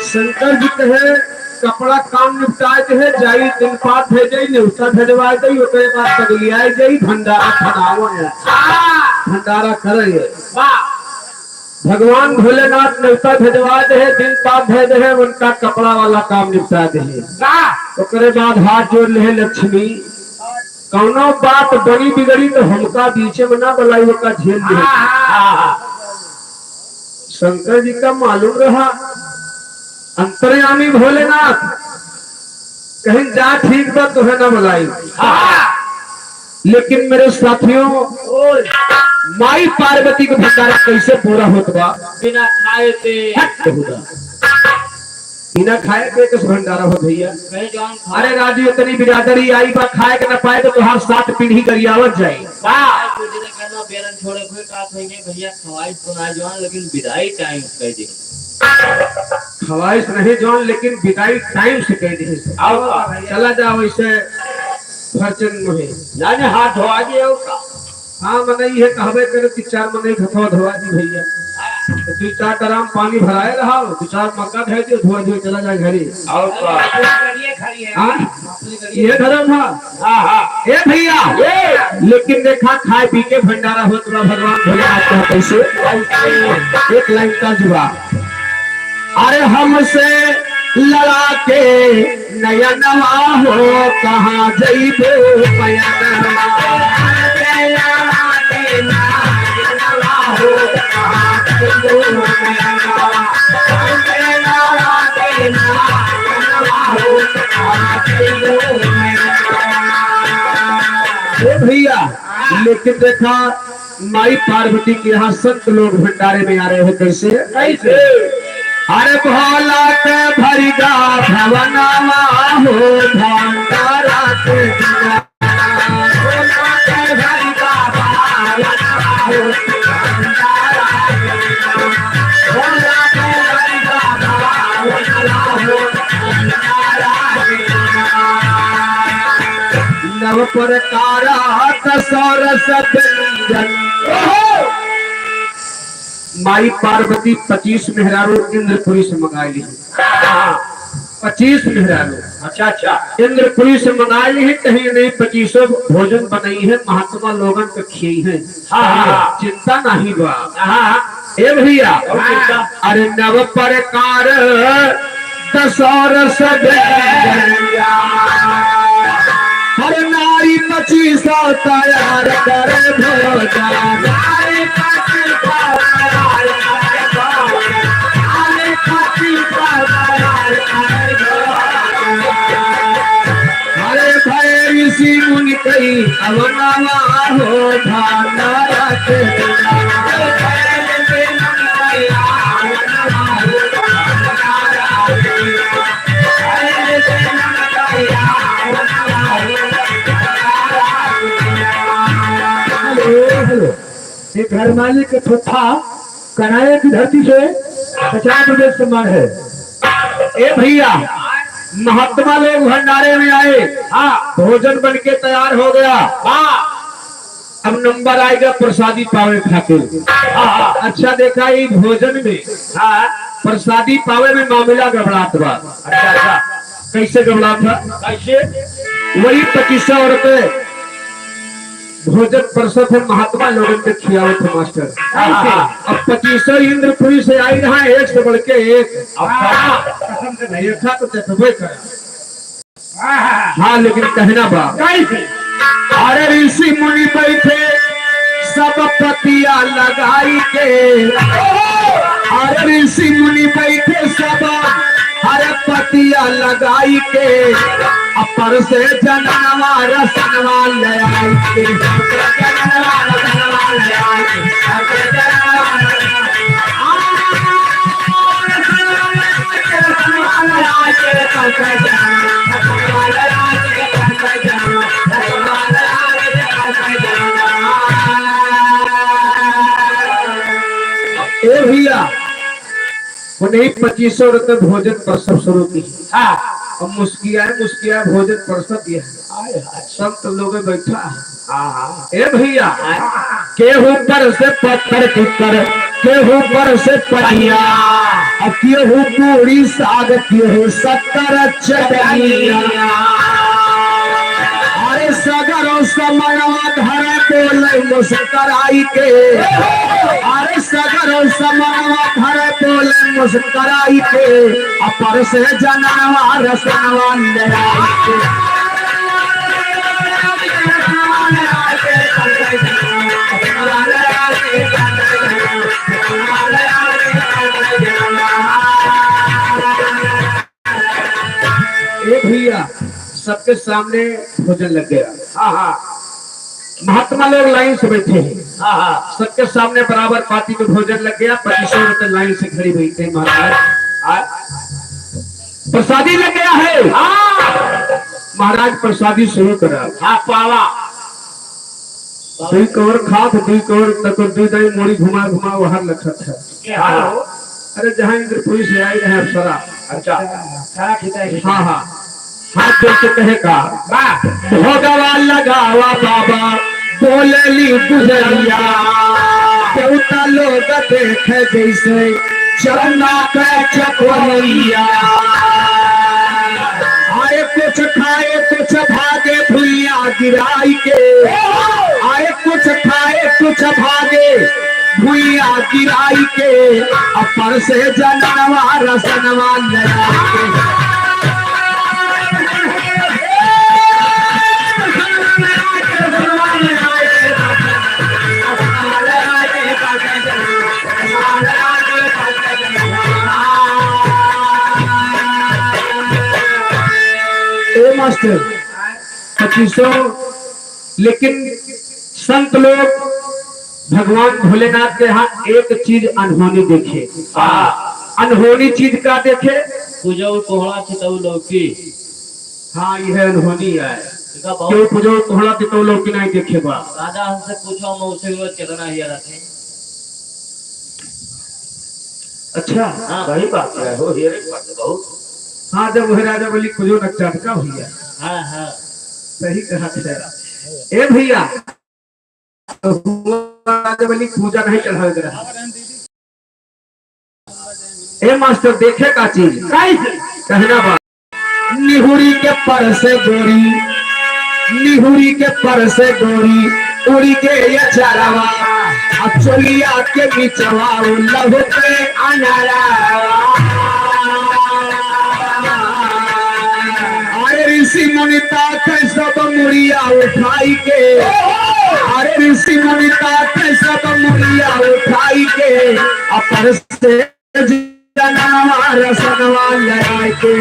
शंकर जी कहे कपड़ा काम निपटाए कहे जाई दिन पात भेजे न्यूसा भेजवा गई ओकरे बाद तगलियाई गई भंडारा खनावो भंडारा करे। भगवान भोलेनाथ न्यूसा भेजवा दे दिन पात भेजे है उनका कपड़ा वाला काम निपटा दे। ओकरे बाद हाथ जोड़ ले लक्ष्मी कौनो बात बड़ी बिगड़ी तो हमका बीचे में ना बुलाई ओका झेल ले। शंकर जी का मालूम रहा अंतर्यामी भोलेनाथ कहीं जा ठीक बात तो है ना बुलाई। लेकिन मेरे साथियों माई पार्वती का भंडारा कैसे पूरा होता बिना खाए थे बिना खाए पे किस भंडारा हो भैया। कहीं जौन खा अरे राजू इतनी बिरादरी आई बा खाए के न पाए तो तुहार 7 पीढ़ी गरियावत जाए। कहना बेलन छोड़े कोई का कहेंगे भैया ख्वाहिश सुना जौन लेकिन विदाई टाइम कह दे। ख्वाहिश नहीं जौन लेकिन विदाई टाइम से कह दे। चला जाओ ऐसे फर्चन में जाने हाथ धोआ दिए का। हाँ मने ये कहबे करे 3-4 मने घथवा धोआ दी भैया। 2-4 ड्राम पानी भराए रहा 2-4 मक्का धो दियो धोआ दियो चला जाए घरे। और ये धर्म था। ए भैया लेकिन देखा खाए पी के भंडारा होत बा भगवान भोलेनाथ का कैसे एक लाइन का जवाब। अरे हमसे लड़ा के नयनवा हो कहाँ जइबो भैया। लेकिन देखा माई पार्वती के यहाँ संत लोग भंडारे में आ रहे हो कैसे कैसे। अरे भोला के भरिगा भवनवा हो भंडारा के भोला के भरिगा भवनवा हो भंडारा भोला के भरिगा भवनवा हो नव प्रकार सरस व्यंजन। माई पार्वती 25 मेहरारू इंद्रपुरी से मंगा ली। 25 मेहरारू अच्छा इंद्रपुरी से मंगा ली है कहीं नहीं 25 भोजन बनाई है महात्मा लोगन को खिई है। चिंता नहीं बा। ए भैया अरे नव प्रकार दशरस हर नारी 25 तैयार करे भोजन। नारी 25 अरे भय ऋषि मुनि कई अवनवा हो भंडारा के एक घर मालिक था कनाए की धरती से 50 प्रदेश सम्मान है। ए भैया महात्मा लोग भंडारे में आए। भोजन बन के तैयार हो गया। अब नंबर आएगा प्रसादी पावे खातिर। अच्छा देखा ये भोजन में प्रसादी पावे में मामला गड़बड़ात बा। अच्छा कैसे गड़बड़ात था कैसे वही 2500 रुपए भोजन परसत है महात्मा लोगों के खियावे थे मास्टर। अब 2500 इंद्रपुरी से आई रहा एक से बढ़ के एक। कसम से नहीं था तो देखबे कर। हाँ लेकिन कहना बा अरे ऋषि मुनि बैठे सब पतिया लगाई के। अरे ऋषि मुनि बैठे सब अरे पतिया लगाई के अपर से जनवा रसनवा ले आई के ए भैया उन्हीं 2500 रुपये भोजन परसव शुरू की। अब मुस्किया भोजन परसव दिया सब तो लोग बैठा। ए भैया केहू पर से पत्थर कुकर केहू पर से पटिया अब केहू पूरी साग केहू 70 चटनिया अरे सगरों समनवा धरे बोले मुस्कराई के अरे सगरों समनवा धरे बोले मुस्कराई के अपर से जनवा रसनवा ले आई के भैया सबके सामने भोजन लग गया। महात्मा लोग लाइन से बैठे हैं। सबके सामने बराबर पार्टी में भोजन लग गया। 2500 रुपये लाइन से खड़ी बैठे महाराज प्रसादी लग गया है। महाराज प्रसादी शुरू करा। पावा दुई कवर खा तो दुई कवर तक दुई दाई मोड़ी घुमा घुमा वहां लखत है। अरे जहाँ इंद्रपुरी से आई रहे अप्सरा। अच्छा हाँ हाथ जोड़ के कहे का भोगवा लगावा बाबा बोलेली गुजरिया देवता लोग देखे जैसे चरना पे चकोरिया आए कुछ खाए कुछ भागे भुइया गिराई के आए कुछ खाए कुछ भागे भुइया गिराई के अपर से जनवा रसनवा ले के मास्टर 2500 लेकिन संत लोग भगवान भोलेनाथ के यहाँ एक चीज अनहोनी देखे। अनहोनी चीज का देखे पूजो कोहड़ा चितऊ लौकी। हाँ यह अनहोनी है क्यों पूजो कोहड़ा चितऊ लौकी नहीं देखे बा। राजा हमसे पूछो मौसे हुआ कितना ही रखे। अच्छा वही बात है हो बहुत। हाँ जब वह राजा बोली पूजो न चटका भैया। हाँ सही कहा ए भैया राजा बोली पूजा नहीं चढ़ा रहा। ए मास्टर देखे का चीज कहना बात निहुरी के पर से गोरी निहुरी के पर से गोरी उड़ी के ये चरावा अब चोलिया के बिचवा लहू पे अनारा ऋषि मुनिता के सब मुड़िया उठाई के अरे ऋषि मुनिता के सब मुड़िया उठाई के अपर से जनवा रसनवा ले आई के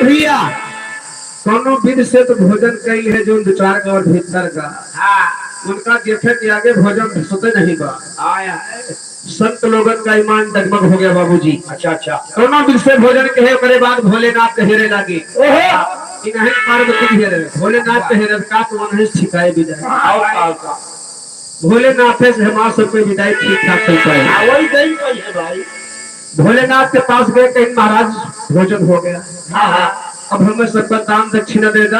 भैया दोनों विध से तो भोजन कई है जो 2-4 का और भीतर का उनका देखे के आगे भोजन सोते नहीं बा। संत लोगन का ईमान डगमग हो गया बाबूजी। अच्छा दोनों विध से भोजन कहे करे बाद भोलेनाथ हेरे लागे नहीं पार्वती हेरे भोलेनाथ हेरे का तो उन्हें छिकाए विदाई भोलेनाथ से हमारे सबके विदाई ठीक ठाक चल पाए। भोलेनाथ के पास गए कहीं महाराज भोजन हो गया। अब हमें सबका दान दक्षिणा देगा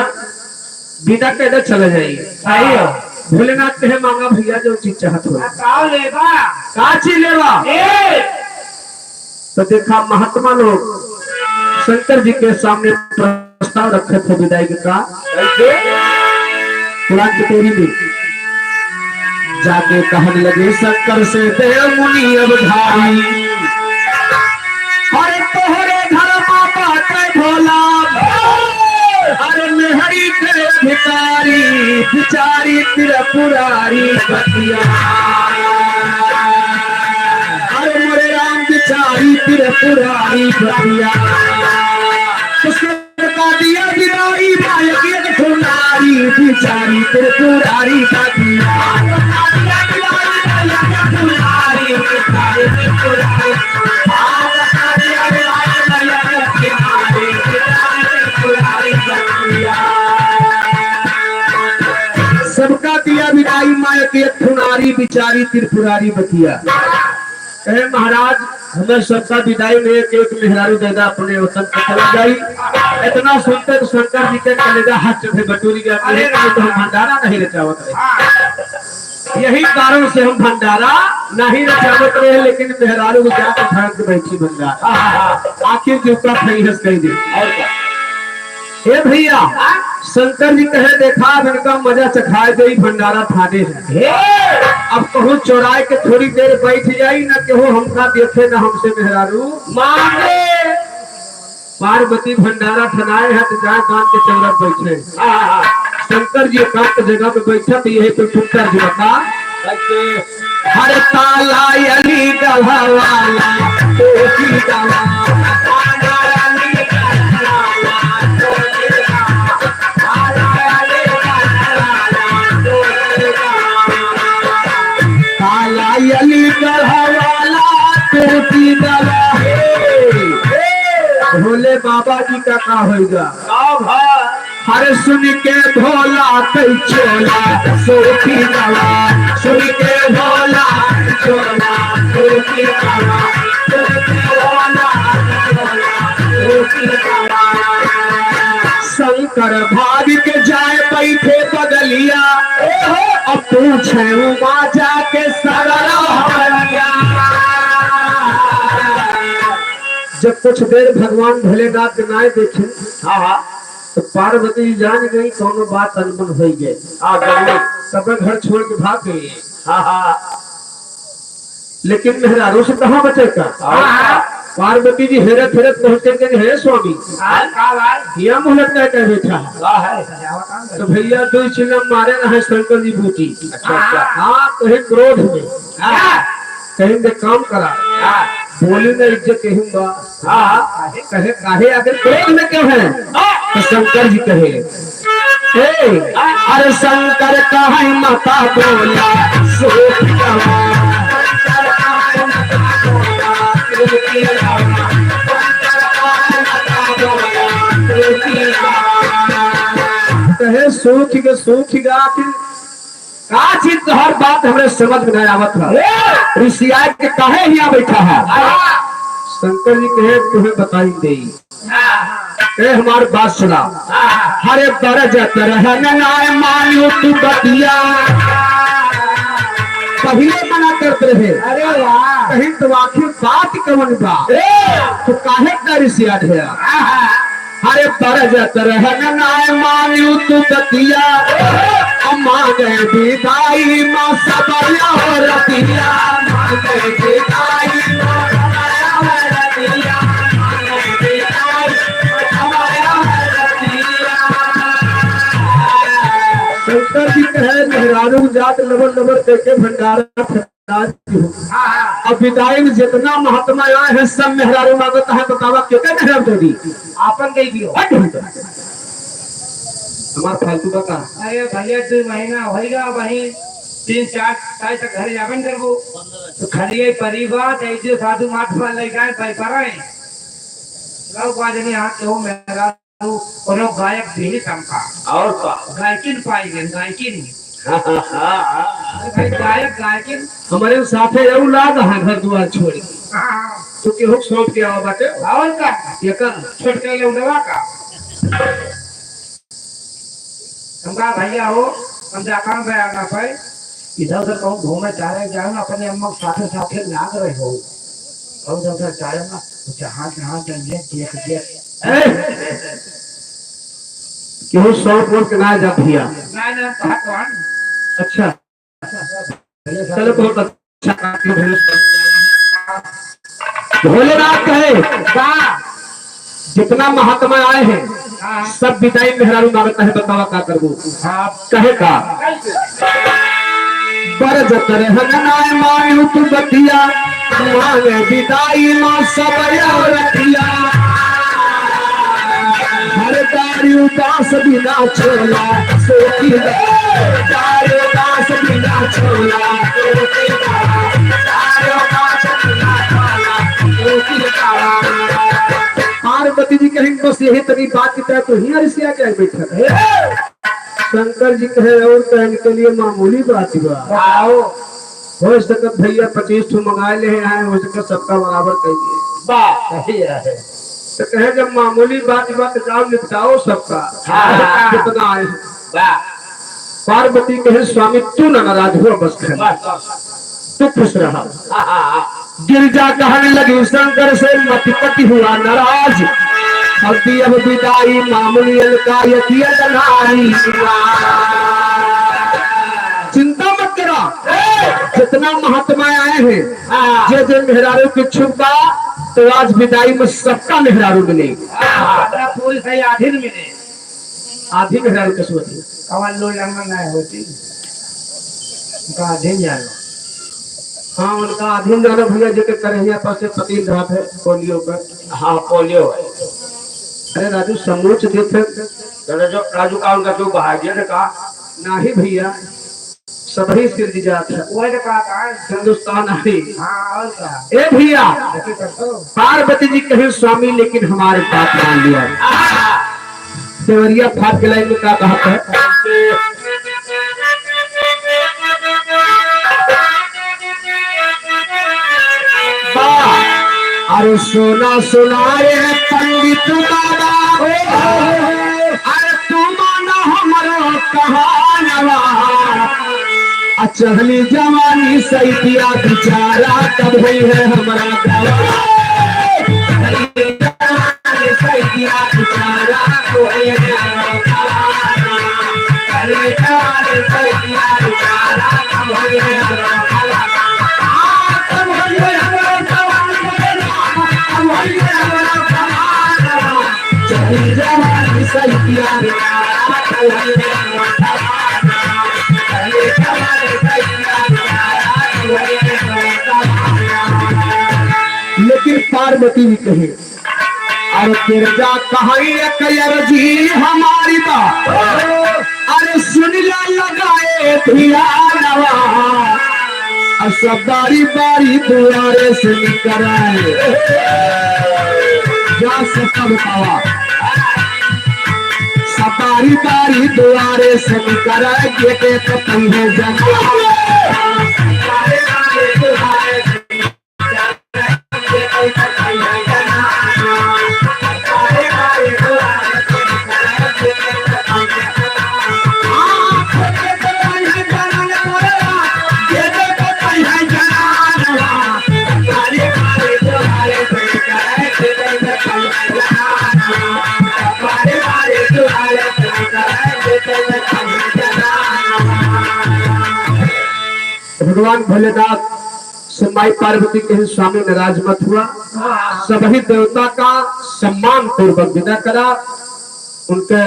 बिना कहते चले जाइए। भोलेनाथ कहे मांगा भैया जो चीज चाहत हो का चीज लेवा। तो देखा महात्मा लोग शंकर जी के सामने प्रस्ताव रखे थे विदाई का। पुराण की टोरी में जाके कहने लगे शंकर से देव मुनि अब भाई अरे तोहरे धर्म भोला अरे मेहरी के भिखारी बिचारी त्रिपुरारी बतिया अरे मोरे राम बिचारी त्रिपुरारी बतिया का दिया बिराई मायके ठुनारी बिचारी त्रिपुरारी बतिया सबका दिया विदाई माया के ठुनारी बिचारी त्रिपुरारी बतिया। कहे महाराज हमें सबका विदाई में एक मेहरारू दादा अपने वतन पे चला जाई। इतना सुनते तो शंकर जी के कलेजा हाथ चढ़े बटोरी गया तो हम भंडारा नहीं रचावत रहे। यही कारण से हम भंडारा नहीं रचावत रहे, लेकिन मेहरारू को जाकर भाग के बैठी भंडारा आखिर जुटा फैस कह दी। और क्या हे भैया शंकर जी कहे देखा इनका मजा चखाए गई भंडारा थाने है। अब कहूँ चौराए के थोड़ी देर बैठ जाई न केहो हमका देखे न हमसे मेहरारू मांगे। पार्वती भंडारा ठनाए है तो जाए कान के चौरक बैठे। शंकर जी एकांत जगह पे बैठा तो यही पे फुटकर जी बता हर ताला अली गला वाला टोपी गला अली गढ़ा वाला टोपी गला भोले बाबा जी का का होगा। हर सुन के भोला कई चोला सोपी गला सुन के भोला चोला सोपी गला शंकर भाग के जाए बैठे बगलिया अब पूछे उमा जाके जब कुछ देर भगवान भोलेनाथ के नाय देखे तो पार्वती जान गई कोनो बात अनबन हो गई। सब घर छोड़ के भाग गई। लेकिन मेहरारू से कहाँ बचेगा। पार्वती जी हेरत हेरत पहुंचे हे स्वामी यह मुहूर्त कह बैठा है तो भैया दो चिलम मारे ना है शंकर जी बूटी। हाँ कहीं क्रोध में कहीं दे काम करा बोली में इज्जत कहूंगा। कहे काहे अगर क्रोध में क्यों है तो शंकर जी कहे अरे शंकर कहे माता बोला कहे सूखिगा का चीज हर बात हमारे समझ में नहीं आवत है। ऋषिया के काहे यहाँ बैठा है। शंकर जी कहे तुम्हें बताई दे हमारी बात सुना। हरे बरज मानियो तू बतिया पहले मना करते रहे। अरे वाह कहीं तो आखिर बात कौन बा तो काहे का ऋषिया ढेरा। हरे बरजत रहना मानियो तू बतिया मांगे विदाई माँ सबया रतिया मांगे विदाई शंकर जी कहे मेहरारू जात लबर लबर देखे भंडारा अब विदाई में जितना महात्मा आए हैं सब मेहरारू मांगता है। बतावा क्यों मेहरारू दी आपन गई भी हमारा फालतू का कहा। अरे भैया 2 महीना होगा वही 3-4 साल तक घर जाबन करबो तो खाली परिवार ऐसे साधु महात्मा लेकर पैपराए गाँव बाजने हाथ के हो मेरा कोनो गायक भी कम का और का गायकिन पाएंगे गायकिन गायक गायकिन हमारे साथे रहू लाग है घर द्वार छोड़ तो के हो सौंप के आवा बाटे और का ये का छोड़ के ले उड़वा का हमका भैया हो हम जाकर पे आना पाए इधर उधर कहूँ घूमने चाह रहे जाओ ना अपने अम्मा साथे साथे लाग रहे हो और उधर चाहेगा तो जहाँ जहाँ देख क्यों सौंप बोल के ना जा भैया ना कौन अच्छा चलो बहुत अच्छा भोलेनाथ कहे जितना महात्मा आए हैं हाँ सब विदाई मेहरारू मांगता है, बतावा का करबू हाँ कहे का बरज तरहनाय मायू तू बतिया मांगे विदाई मां सब रतिया हर दारी उदास बिना छोला सोती दारी उदास बिना छोला सोती दारी उदास बिना छोला सोती पार्वती जी कहेंगे बस यही तरी बात की तरह तो ही रिसिया क्या बैठा है। शंकर जी कहे और कहने के लिए मामूली बात हुआ आओ हो सकत भैया 25 ठो मंगाए ले आए हो सकत सबका बराबर कर दिए वाह सही है तो कहे जब मामूली बात जाओ निपटाओ सबका हाँ। कितना आए हैं। वाह पार्वती कहे स्वामी तू न नाराज हो बस कहे तू खुश रहा। गिरजा कहने लगी शंकर से मति पति हुआ नाराज अब विदाई मामूली का चिंता मत करा जितना महात्मा आए हैं जे जे मेहरारू की छुपा तो आज विदाई में सबका मेहरारू मिले पूरी सही आधी मिले आधी मेहरारू के सोची कवन लो लंगन नहीं होती उनका आधी जानो हाँ उनका अधीन जाना भैया जी के करहिया पर से पति रात है पोलियो पर हाँ पोलियो है अरे राजू समूच देते जो राजू का उनका जो भाग्य ने कहा नहीं भैया सभी सिर जात है वही तो कहा हिंदुस्तान आई हाँ और क्या ए भैया ऐसे करते हो पार्वती जी कहे स्वामी लेकिन हमारे बात मान लिया देवरिया फाट के लाइन में क्या कहा है अरे सोना सुनाए पंडित बाबा अरे तुम ना हमारो कहानवा चहली जवानी सही दिया बिचारा तब हुई है हमारा गवा सही दिया बिचारा तो हुई है लेकिन पार्वती भी कहे अरे तिरजा कहिए जी हमारी बात अरे सुन लगाए धियानवा सब बारी बारी दुआरे से निकराए जा सकता बतावा सबारी बारी दुआरे से निकराए गेटे तो पंगे जना भगवान भोलेनाथ से माई पार्वती के स्वामी नाराज मत हुआ सभी देवता का सम्मान पूर्वक विदा करा उनके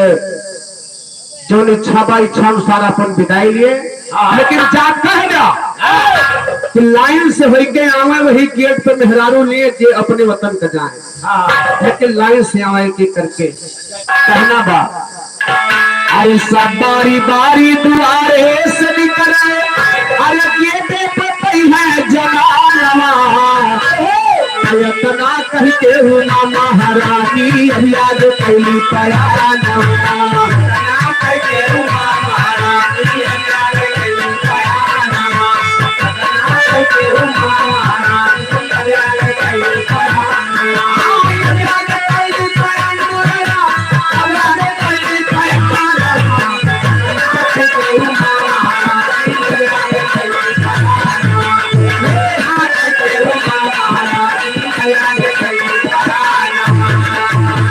जो इच्छा अनुसार अपन विदाई लिए लेकिन जाता है ना कि लाइन से होके आवे वही गेट पे मेहरारू लिए जे अपने वतन का जाए लेकिन लाइन से आवे के करके कहना बा अरे सब बारी बारी दुआरे से निकले अरे गेटे पे है जनानवा इतना कहते हो ना महारानी अभी आज पहली पयानवा कहते हो ना महारानी अभी आज पहली पयानवा कहते हो ना महारानी अभी आज पहली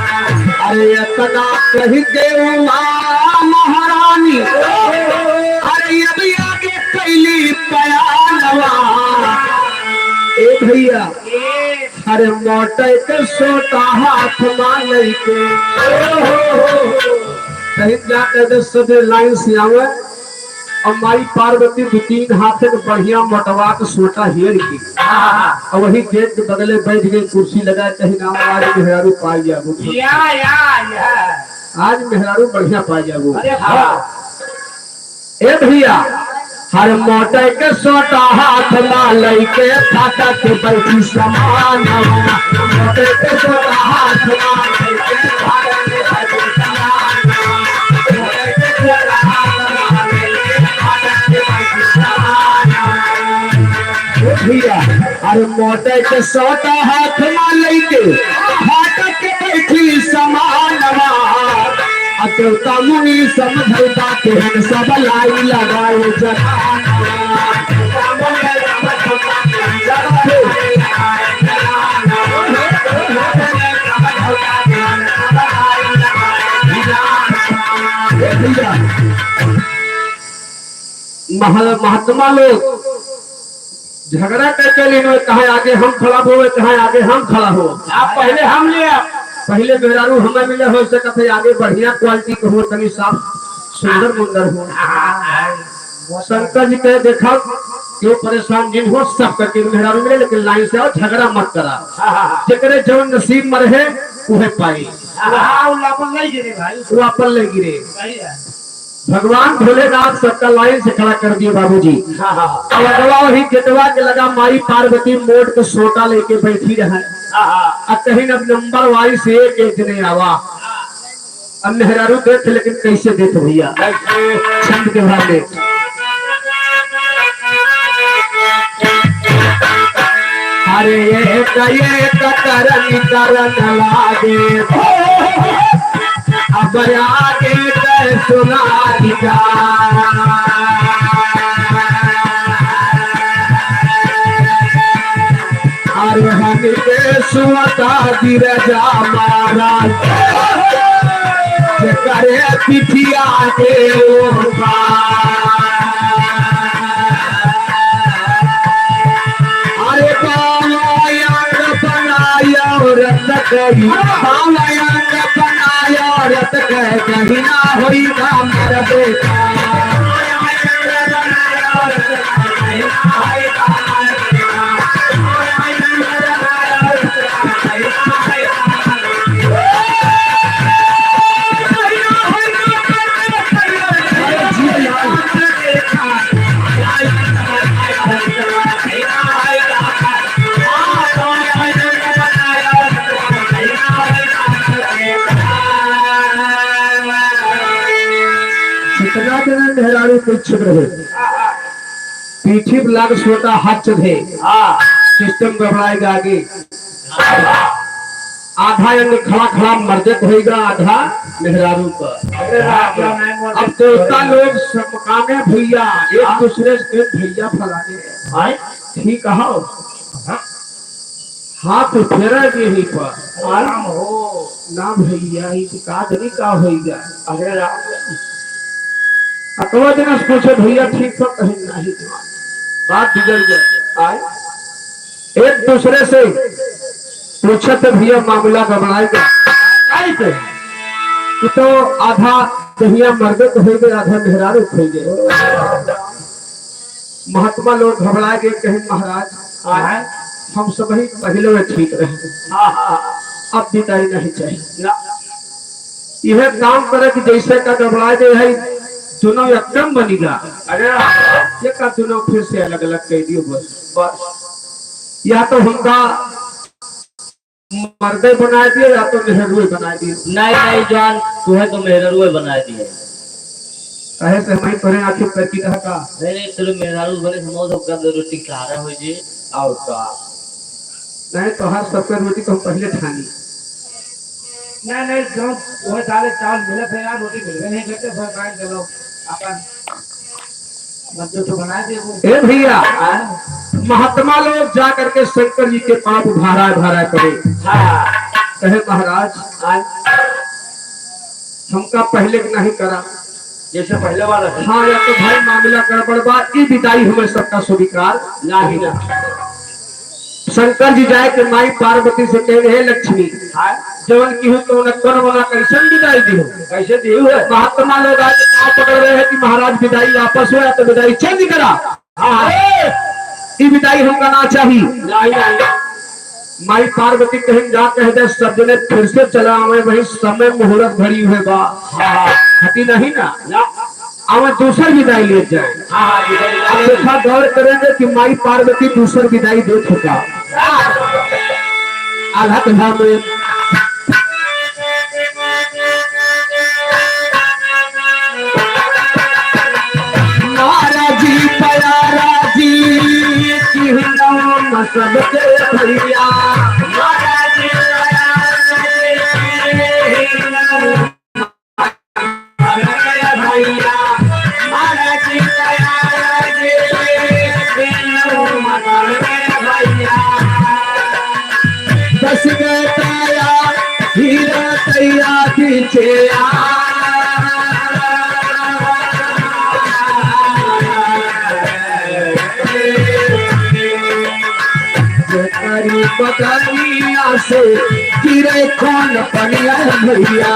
इतना कही देवा महारानी अरे अभी आगे कैली पयानवा ए भैया अरे मोटे के सोटा हाथ मान के कहीं जाके दे सदे लाइन से आवे और माई पार्वती दो तीन हाथ के बढ़िया मोटवा के सोटा हेर की और वही गेट के बगले बैठ गए कुर्सी लगा कहीं नाम आज मेहरारू पाई जाबो आज मेहरारू बढ़िया पाई जाबो ए भैया हर मोटे के सोटा हाथ मान के फाटा के बैठी समान मोटे के सोटा हाथ मान के फाटा के बैठी समान मोटे के सोटा हाथ मान के फाटा के बैठी समान भैया अरे मोटे के सोटा हाथ मान के फाटा के बैठी समान देवता मुनि समझौता के हम सब लाई लगाए महात्मा लोग झगड़ा करके लेने कहा आगे हम खड़ा हो कहा आगे हम खड़ा हो आप पहले हम ले पहले मेहरारू हमें मिले हो सकते आगे बढ़िया क्वालिटी के हो तनी साफ सुंदर मुंदर हो शंकर जी कहे देखा क्यों परेशान जिन हो सब करके मेहरारू मिले लेकिन लाइन से आओ झगड़ा मत करा जकरे जो नसीब में रहे उहे पाई वो अपन ले गिरे भगवान भोलेनाथ सबका लाइन से खड़ा कर दिए बाबूजी लगवा वही गेटवा के लगा माई पार्वती मोड़ के सोटा लेके बैठी रहे कहीं अब नंबर वाइज से एक नहीं आवा अब मेहरारू देख लेकिन कैसे देते भैया छंद के भाग में अरे ये करन लागे अब आगे सुना अरे हम के सुता गिरजा महाराज करे पिठिया के अरे बावयांग बनाया रत कही बावयांग बनाया रत कह कहीं ना होई ना मेरा बेटा मेहरारू को इच्छुक रहे पीठी ब्लाक सोता हाथ चढ़े सिस्टम गड़बड़ाएगा आगे आधा अंग खड़ा खड़ा मर्दत होगा आधा मेहरारू पर अब देवता लोग समकामे भैया एक दूसरे से भैया फलाने ठीक कहा हाथ फेरा यही पर आराम हो ना भैया कादरी का होगा अगर अकवा दिन पूछे भैया ठीक तो कहीं नहीं बात बिगड़ जाए आए एक दूसरे से पूछे तो भैया मामला घबराएगा तो आधा भैया मर्दे को हो गए आधा मेहरारू हो गए महात्मा लोग घबरा गए कहीं महाराज हम सब ही पहले में ठीक रहे अब बिताई नहीं चाहिए यह काम करे कि जैसे का घबरा गए है दोनों एकदम बनेगा अरे ये का दोनों फिर से अलग अलग कह दियो बस या तो हमका मर्दे बना दिए या तो मेहरुए बना दिए नहीं जान तुम्हें तो मेहरुए बना दिए कहे से हमें तोरे आखिर करती कहा का नहीं चलो मेहरारू बने हम सब का रोटी खा रहा हो जी और का नहीं तो हर सबके रोटी तो हम पहले खानी नहीं जो वो सारे चावल मिले थे यार रोटी मिल नहीं करते फिर काट चलो अपन मत तो बना दे वो ए भैया महात्मा लोग जा करके शंकर जी के पाप भारा भारा करे कहे महाराज हमका पहले नहीं करा जैसे पहले वाला हाँ या तो भाई मामला गड़बड़ बा ई विदाई हमें सबका स्वीकार नहीं ना शंकर जी जाए कि माई पार्वती से कहे हे लक्ष्मी जवन की हूँ तो कौन वाला कैसे विदाई दी हो कैसे दी है? महात्मा लोग आज पाँव पकड़ रहे हैं कि महाराज विदाई वापस हो या तो विदाई चेंज करा। ये विदाई हमका ना चाहिए। नहीं नहीं माई पार्वती कहीं जा कह दे सब जने फिर से चला हमें वही समय मुहूर्त भरी हुए बा हटी नहीं ना हमें दूसर विदाई ले जाए। अब देखा गौर करेंगे कि माई पार्वती दूसर विदाई दे चुका आधा कथा में महाराजी प्यारा जी की नाम सबके भैया महाराजी भैया महाराजी भैया दस गया हीरा तैया पीछे बदलिया से गिरे कौन पनिया भैया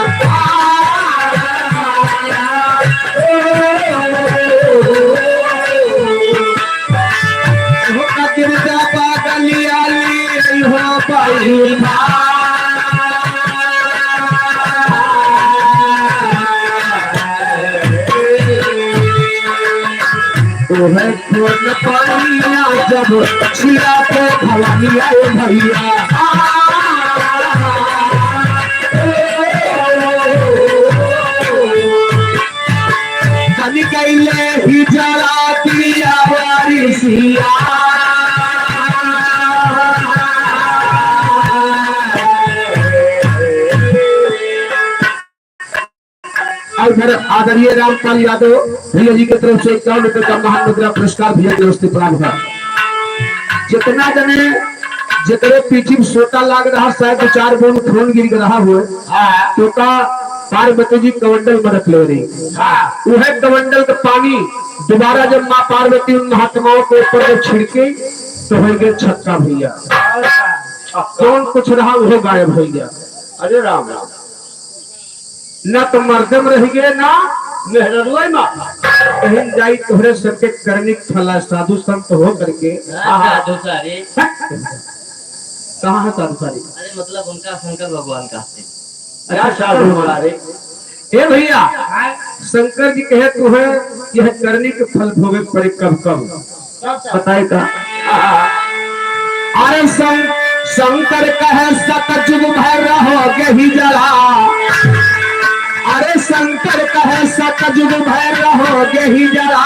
गिरजा पागलिया हो पाई है कौन पनिया जब छिया पे भवनिया भैया बन गईले ही जला दिया वारी सिया और फिर आदरणीय रामपाल यादव भैया जी की तरफ से 51 रुपए का महान मुद्रा पुरस्कार भैया की व्यवस्थित प्राप्त है। जितना जने जितने पीछे सोटा लाग रहा शायद 4 बोन खून गिर रहा हुआ तो का पार्वती जी कमंडल में रख ले रही वह कमंडल का पानी दोबारा जब माँ पार्वती उन महात्माओं के ऊपर जब छिड़के तो हो गए छक्का भैया कौन कुछ रहा वो गायब हो गया। अरे राम राम न तो मर्दम रह गए ना मेहररुआ माँ कहीं जाई तोहरे सबके करने फला साधु संत हो करके साधु सारे कहाँ है साधु सारी अरे मतलब उनका शंकर भगवान का अच्छा साधु हमारे हे भैया शंकर जी कहे तुम्हें यह करने के फल भोगे पड़े कब कब बताए का अरे शंकर कहे सतयुग भर रहोगे ही जला अरे शंकर कहे सतयुग भर रहोगे ही जला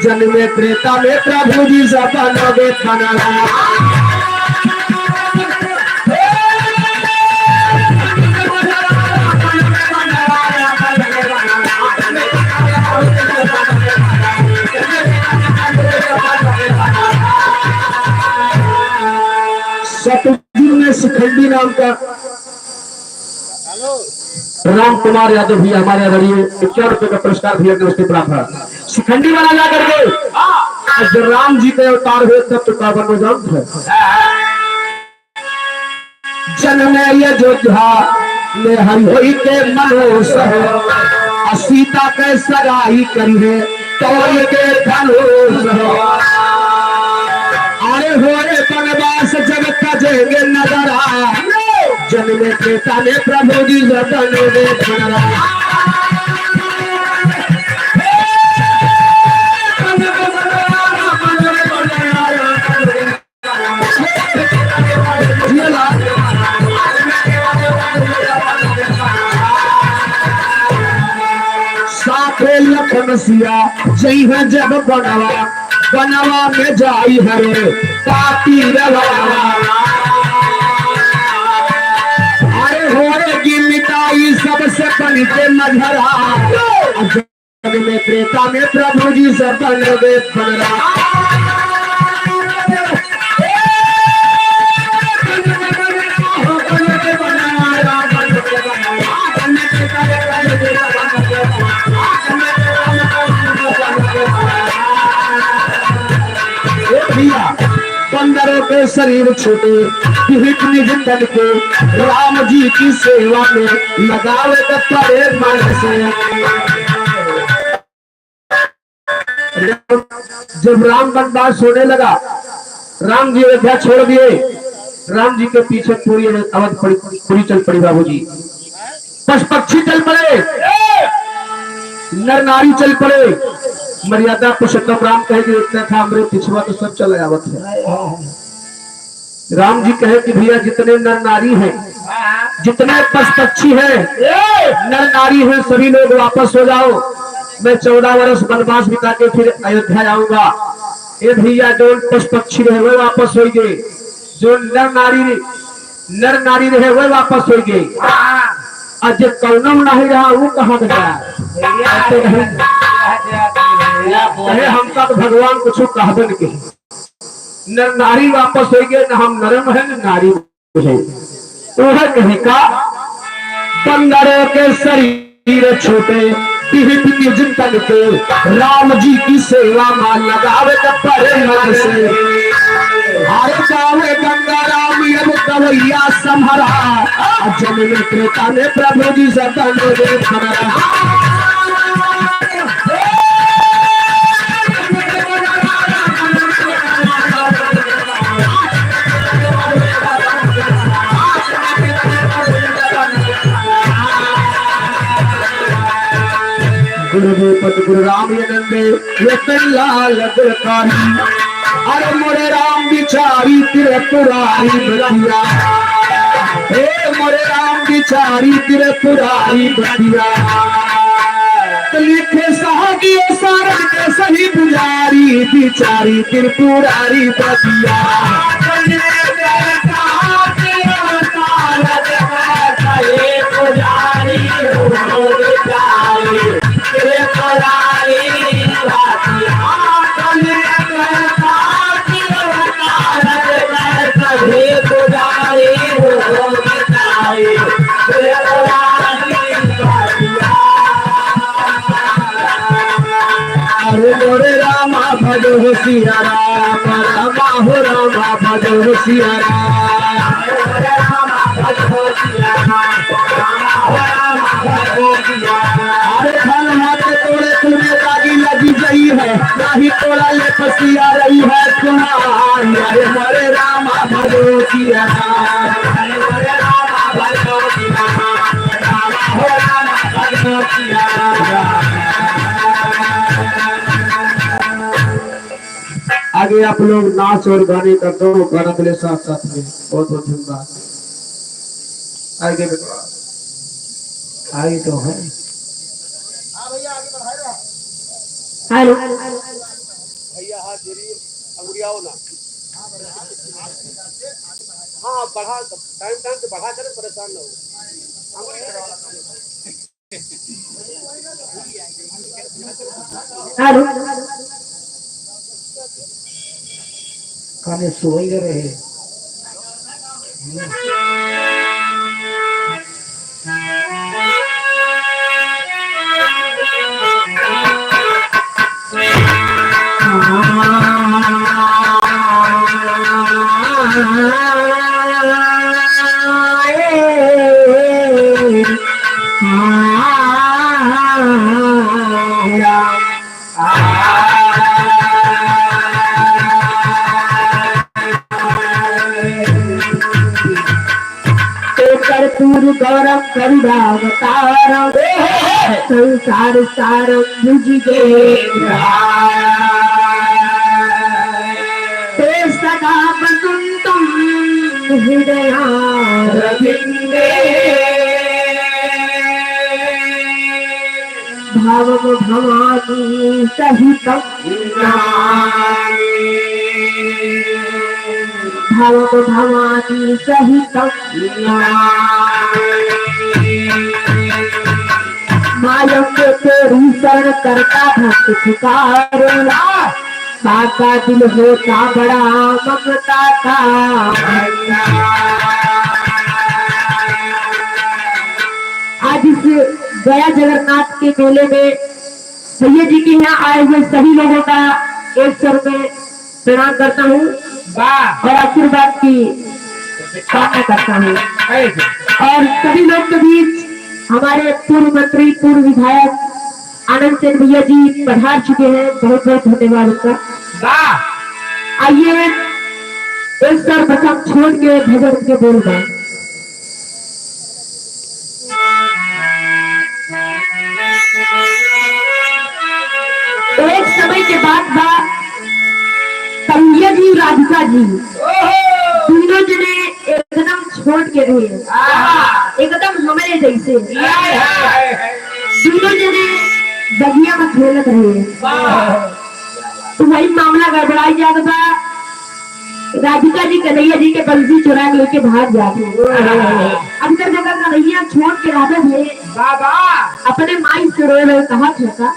जन्मे त्रेता में प्रभु जी सब बनोगे बनला सतयुग में शिखंडी नाम का राम कुमार यादव भी हमारे आदरणीय 51 रुपए का पुरस्कार भी व्यवस्थित प्राप्त है। शिखंडी बना जा करके जब राम जी के अवतार हुए तब तो काबर में जान थे जन्म अयोध्या में हरि के मनोस सीता के सगाई करिए तो के धनुष अरे हो रे बनवास जब तजेंगे नजरा जन्मे त्रेता में प्रभु जी बनोगे बनरा साथे लखन सिया जई है जब बनवा बनवा में जाई हरे पाती रवा मिटाई सबसे बन के मझरा में त्रेता में प्रभु जी से बनोगे बनरा बंदरों के शरीर छोटे विहित निज तन के राम जी की सेवा में लगावे करे मन से। जब राम बनवास होने लगा, राम जी अयोध्या छोड़ दिए, राम जी के पीछे पूरी अवध पूरी चल पड़ी बाबूजी। पशु पक्षी चल पड़े, नर नारी चल पड़े। मर्यादा पुरुषोत्तम राम कहे कि इतना था मेरे पिछुआ तो सब चले आवत है। राम जी कहे कि भैया जितने नर नारी हैं, जितने पशु पक्षी हैं, नर नारी हैं, सभी लोग वापस हो जाओ। मैं 14 वर्ष वनवास बिता के फिर अयोध्या आऊंगा। ये भैया जो पशु पक्षी रहे वो वापस हो गए, जो नर नारी रहे वो वापस हो गए। आज जो कौनम नहीं रहा वो कहाँ गया? कहे हमका तो भगवान कुछ कहबन के नर नारी वापस हो गए, न हम नरम है न नारी है। तो है कहीं का बंदरों के शरीर छोटे विहित निज तन के राम जी की सेवा में लगावे परे मन से। हरे गावे गंगा राम यम कवैया संहरा जन में त्रेता ने प्रभु जी सतन गुरु राम ये लाल दिलकारी। अरे मोरे राम बिचारी तेरे पुरारी बतिया, मोरे राम बिचारी तेरे पुरारी बतिया। लिखे सागी सारन के सही पुजारी बिचारी तेरे पुरारी बतिया। मोरे रामा भजो सिया राम रामा हो रामा भजो सिया राम। अरे फल हाथ तोड़े तुम्हें लागी लगी गई है, नहीं तोड़ा ले फसिया रही है तुम्हारी। अरे मोरे रामा भजो सिया आगे आप लोग नाच और गाने का दोनों गाना बोले साथ साथ में। बहुत बहुत धन्यवाद। आगे आगे तो है हेलो भैया हाथ जोड़िए, अंगुरियाओ ना। हाँ बढ़ा, टाइम से बढ़ा करे, परेशान ना हो। हेलो खाने सोई रहे। गौरव करुणावतारम संसार सारम भुज गे सदा बसंतम हृदयारविंदे भावम भवानी सहितम भावम भवानी सहितम मायम के तेरी शरण करता भक्त पुकारेला, साका दिल होता बड़ा ममता का। आज इस गया जगन्नाथ के मेले में भैया जी के यहाँ आए हुए सभी लोगों का एक स्वर में प्रणाम करता हूँ। वाह और आशीर्वाद की कामना करता हूँ। और सभी लोग के बीच हमारे पूर्व मंत्री पूर्व विधायक आनंद सेन भैया जी पधार चुके हैं, बहुत बहुत धन्यवाद उनका। वाह आइए एक सर्वप्रथम छोड़ के भजन के बोल रहे हैं। एक समय के बाद कन्हैया जी राधिका जी तीनों जने एकदम छोड़ के रहे, एकदम हमारे जैसे तीनों जने बगिया में खेलत रहे। तो वही मामला गड़बड़ाई जाता था, राधिका जी कन्हैया जी के बंसी चुरा के लेके भाग जाते। अब जब जगह कन्हैया छोड़ के राधा थे, बाबा अपने माई से रोए हुए कहा था,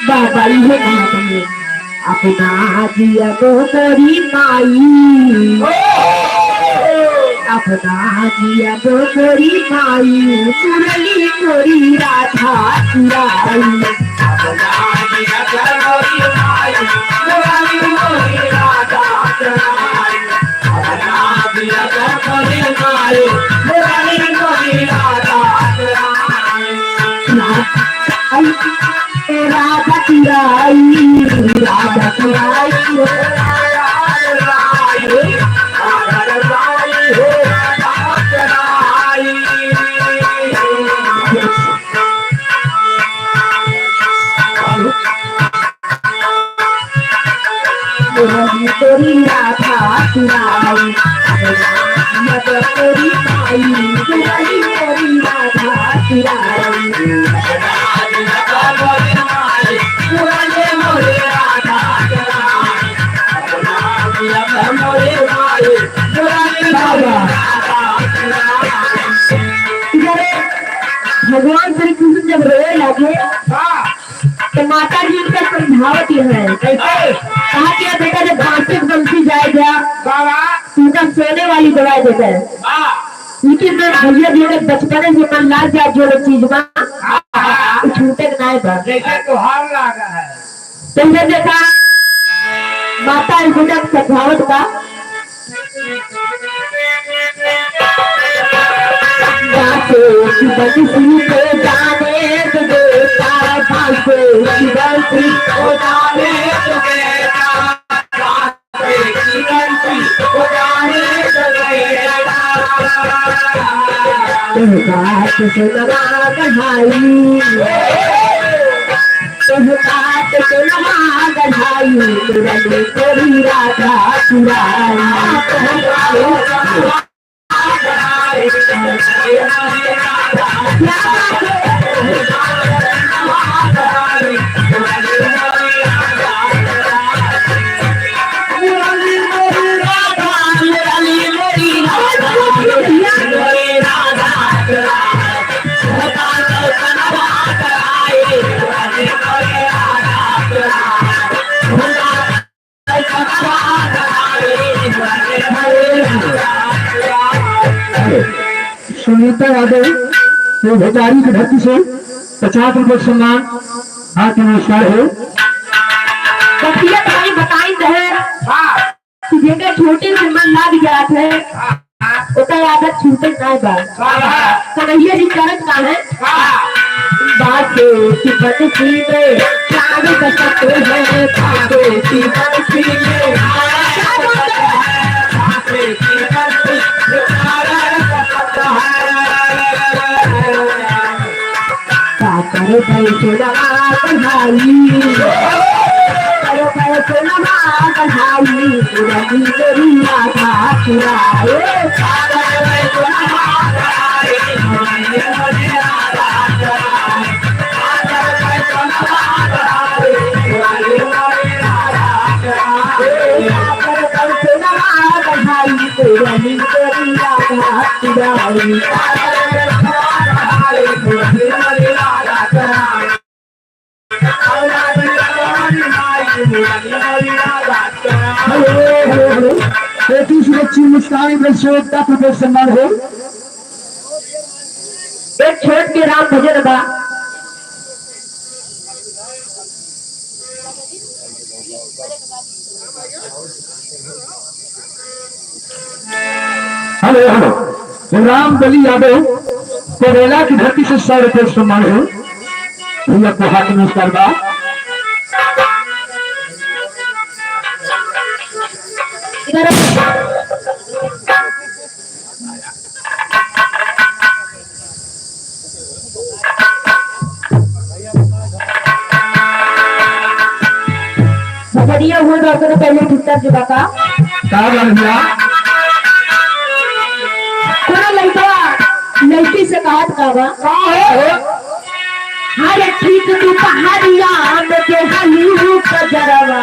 बाबा ये कहा था, अपना जिया तो तोरी माई, अपना जिया तो तोरी माई, मुरली तोरी राधा चुराई, अपना दिया करोरी माई मुरली मोरी राधा चुराई, अपना दिया करोरी माई मुरली मोरी राधा चुराई, राधा चुराई, राधा चुराई, तोरी राधा चुराई, तोरी माई, तोरी राधा चुराई। भगवान श्री कृष्ण जब रोए लगे तो माता जी उनका समझावत है, कहा कि बेटा जब बांसे बंसी जाएगा उनका सोने वाली दवाई देता है, लेकिन मैं भैया जी ने बचपन से मन लाग जाए जो चीज में छूटे ना जैसे तुहार लागा है तो देखा माता बेटा समझावत का बंसी पे जाने तो बेटा, बंसी को जाने तो बेटा, को जाने तो बेटा, बात सुनवा गढ़ाई, बात सुनवा गढ़ाई, मुरली तोरी राधा चुराई, सुनीता यादव जो भोजारी की धरती से 50 रुपए सम्मान हाथ नमस्कार हो। बतिया भाई बताई रहे कि जेके छोटे से मन लाग जात है ओकर आदत छूटे ना बा। कन्हैया जी करत का है बाते की बंसी में चांद बसते हैं, बाते की बंसी में करो पैसे लगा कढ़ाई, करो पैसे लगा कढ़ाई, मुरली तोरी राधा चुराए, मुरली तोरी राधा चुराई। सुरक्षित मुस्कान रुपये सम्मान हो। एक छोट के राम भजन बा हेलो हेलो, राम बली यादव कोरेला की धरती से 100 रुपये सम्मान है। भैया को हाथ में करवा बढ़िया हुआ तो पहले कितना जुड़ा था भैया पूरा लड़का लड़की से कहा था हर ठीक तू पहाड़िया में के हलू कजरवा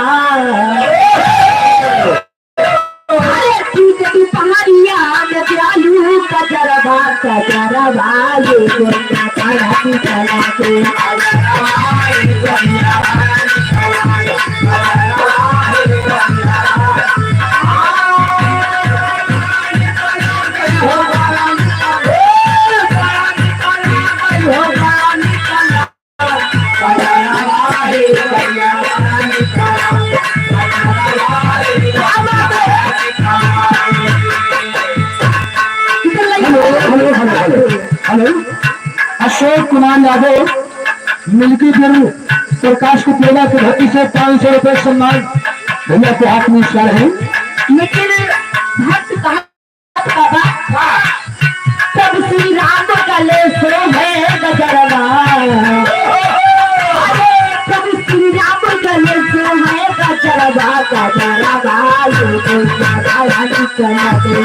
हर ठीक तू पहाड़िया में के हलू कजरवा कजरवा ये गोंदा काला की चला के हेलो, अशोक कुमार यादव मिल्की गुरु प्रकाश को प्रेमा की धरती से 500 रुपये सम्मान। भैया को हाथ में इशारा है। लेकिन भक्त कहा तब श्री राम गले सो है गजरवा तब श्री राम गले सो है गजरवा गजरवा ये गोंदा काला की चला के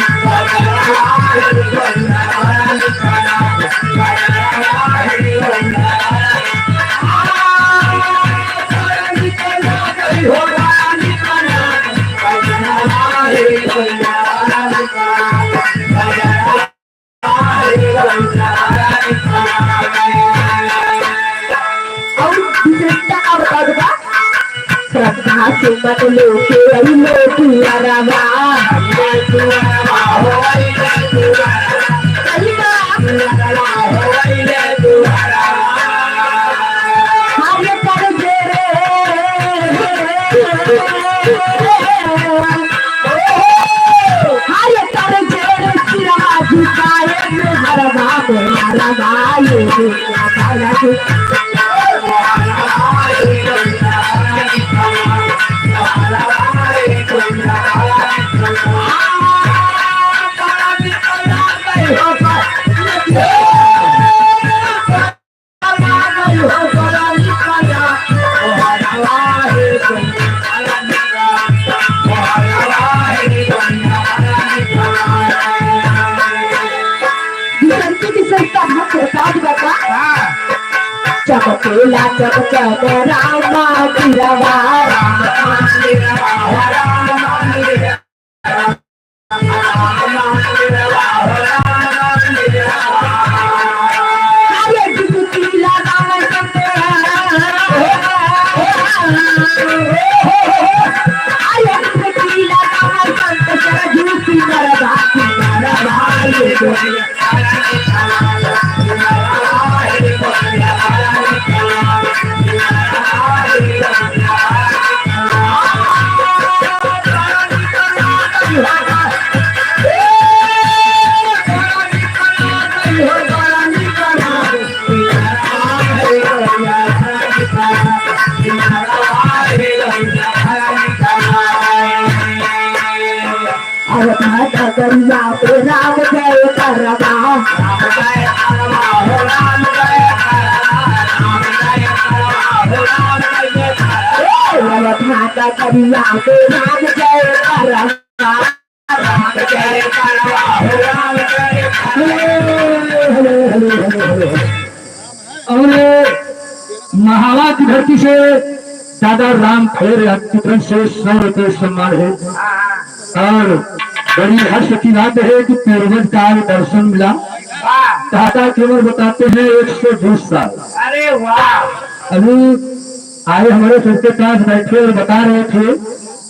श्रद्धा से मत लो के लो तुअरवा हर कर दे हर कर दे सिरा झुकाए हरवा हरवा ये गोंदा काला की चपकेला चपचप रामा बिरवा अरे डुबकी लगा अरे डुबकी लगा संत चढ़ झूठी मरवा करिया पे राम जय करवा माता करिया पे राम जय करवा और महावा की धरती से दादा राम खड़े की तरफ से 100 रुपये सम्मान है। और बड़ी हर्ष की बात है कि पूर्वज का दर्शन मिला। दादा केवल बताते हैं 120 साल। अरे वाह! अभी आए हमारे सर के पास बैठे और बता रहे थे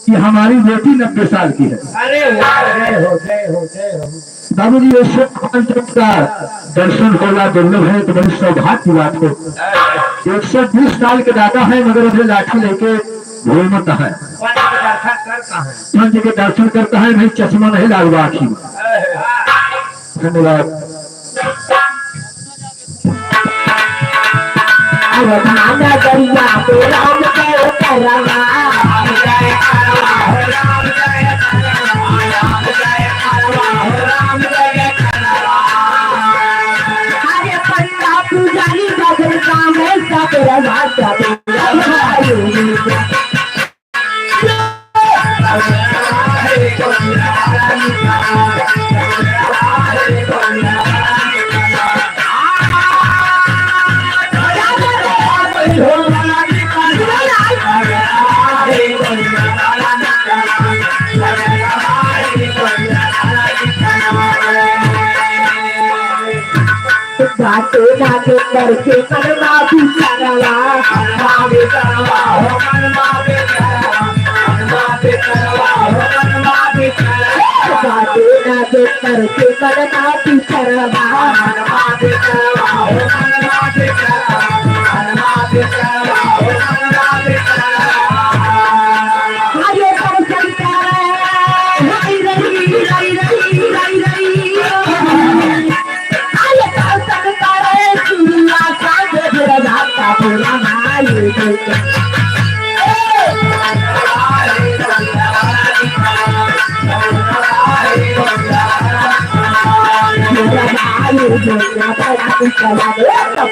कि हमारी बेटी 90 साल की है। अरे वाह! जय हो जय हो जय हो। बाबू जी ये का दर्शन होना दुर्लभ है तो बड़ी सौभाग्य की बात है। 120 साल के दादा है मगर अभी लाठी लेके घूमता है, पंच के दर्शन करता है। पंच के दर्शन करता है, भाई चश्मा नहीं लगवा आखी में। धन्यवाद। अवधाना दरिया पे राम जय करवा, राम जय करवा हो, राम जय करवा, राम जय करवा हो, राम जय करवा। हरे पंडा पुजारी बदल काम है सब रवा सब घाटे घाटे करके करवा भी करवा, मनवा भी करवा हो, मनवा भी करवा, मनवा भी करवा हो, मनवा भी करवा। घाटे घाटे करके करवा भी करवा, मनवा भी करवा हो, मनवा भी करवा, मनवा भी करवा हो, मनवा भी करवा। हरे दर्शन करे हरी रही रही रही रही रही, हरे दर्शन करे सुनिया सागे बिरधा का पूरा भाई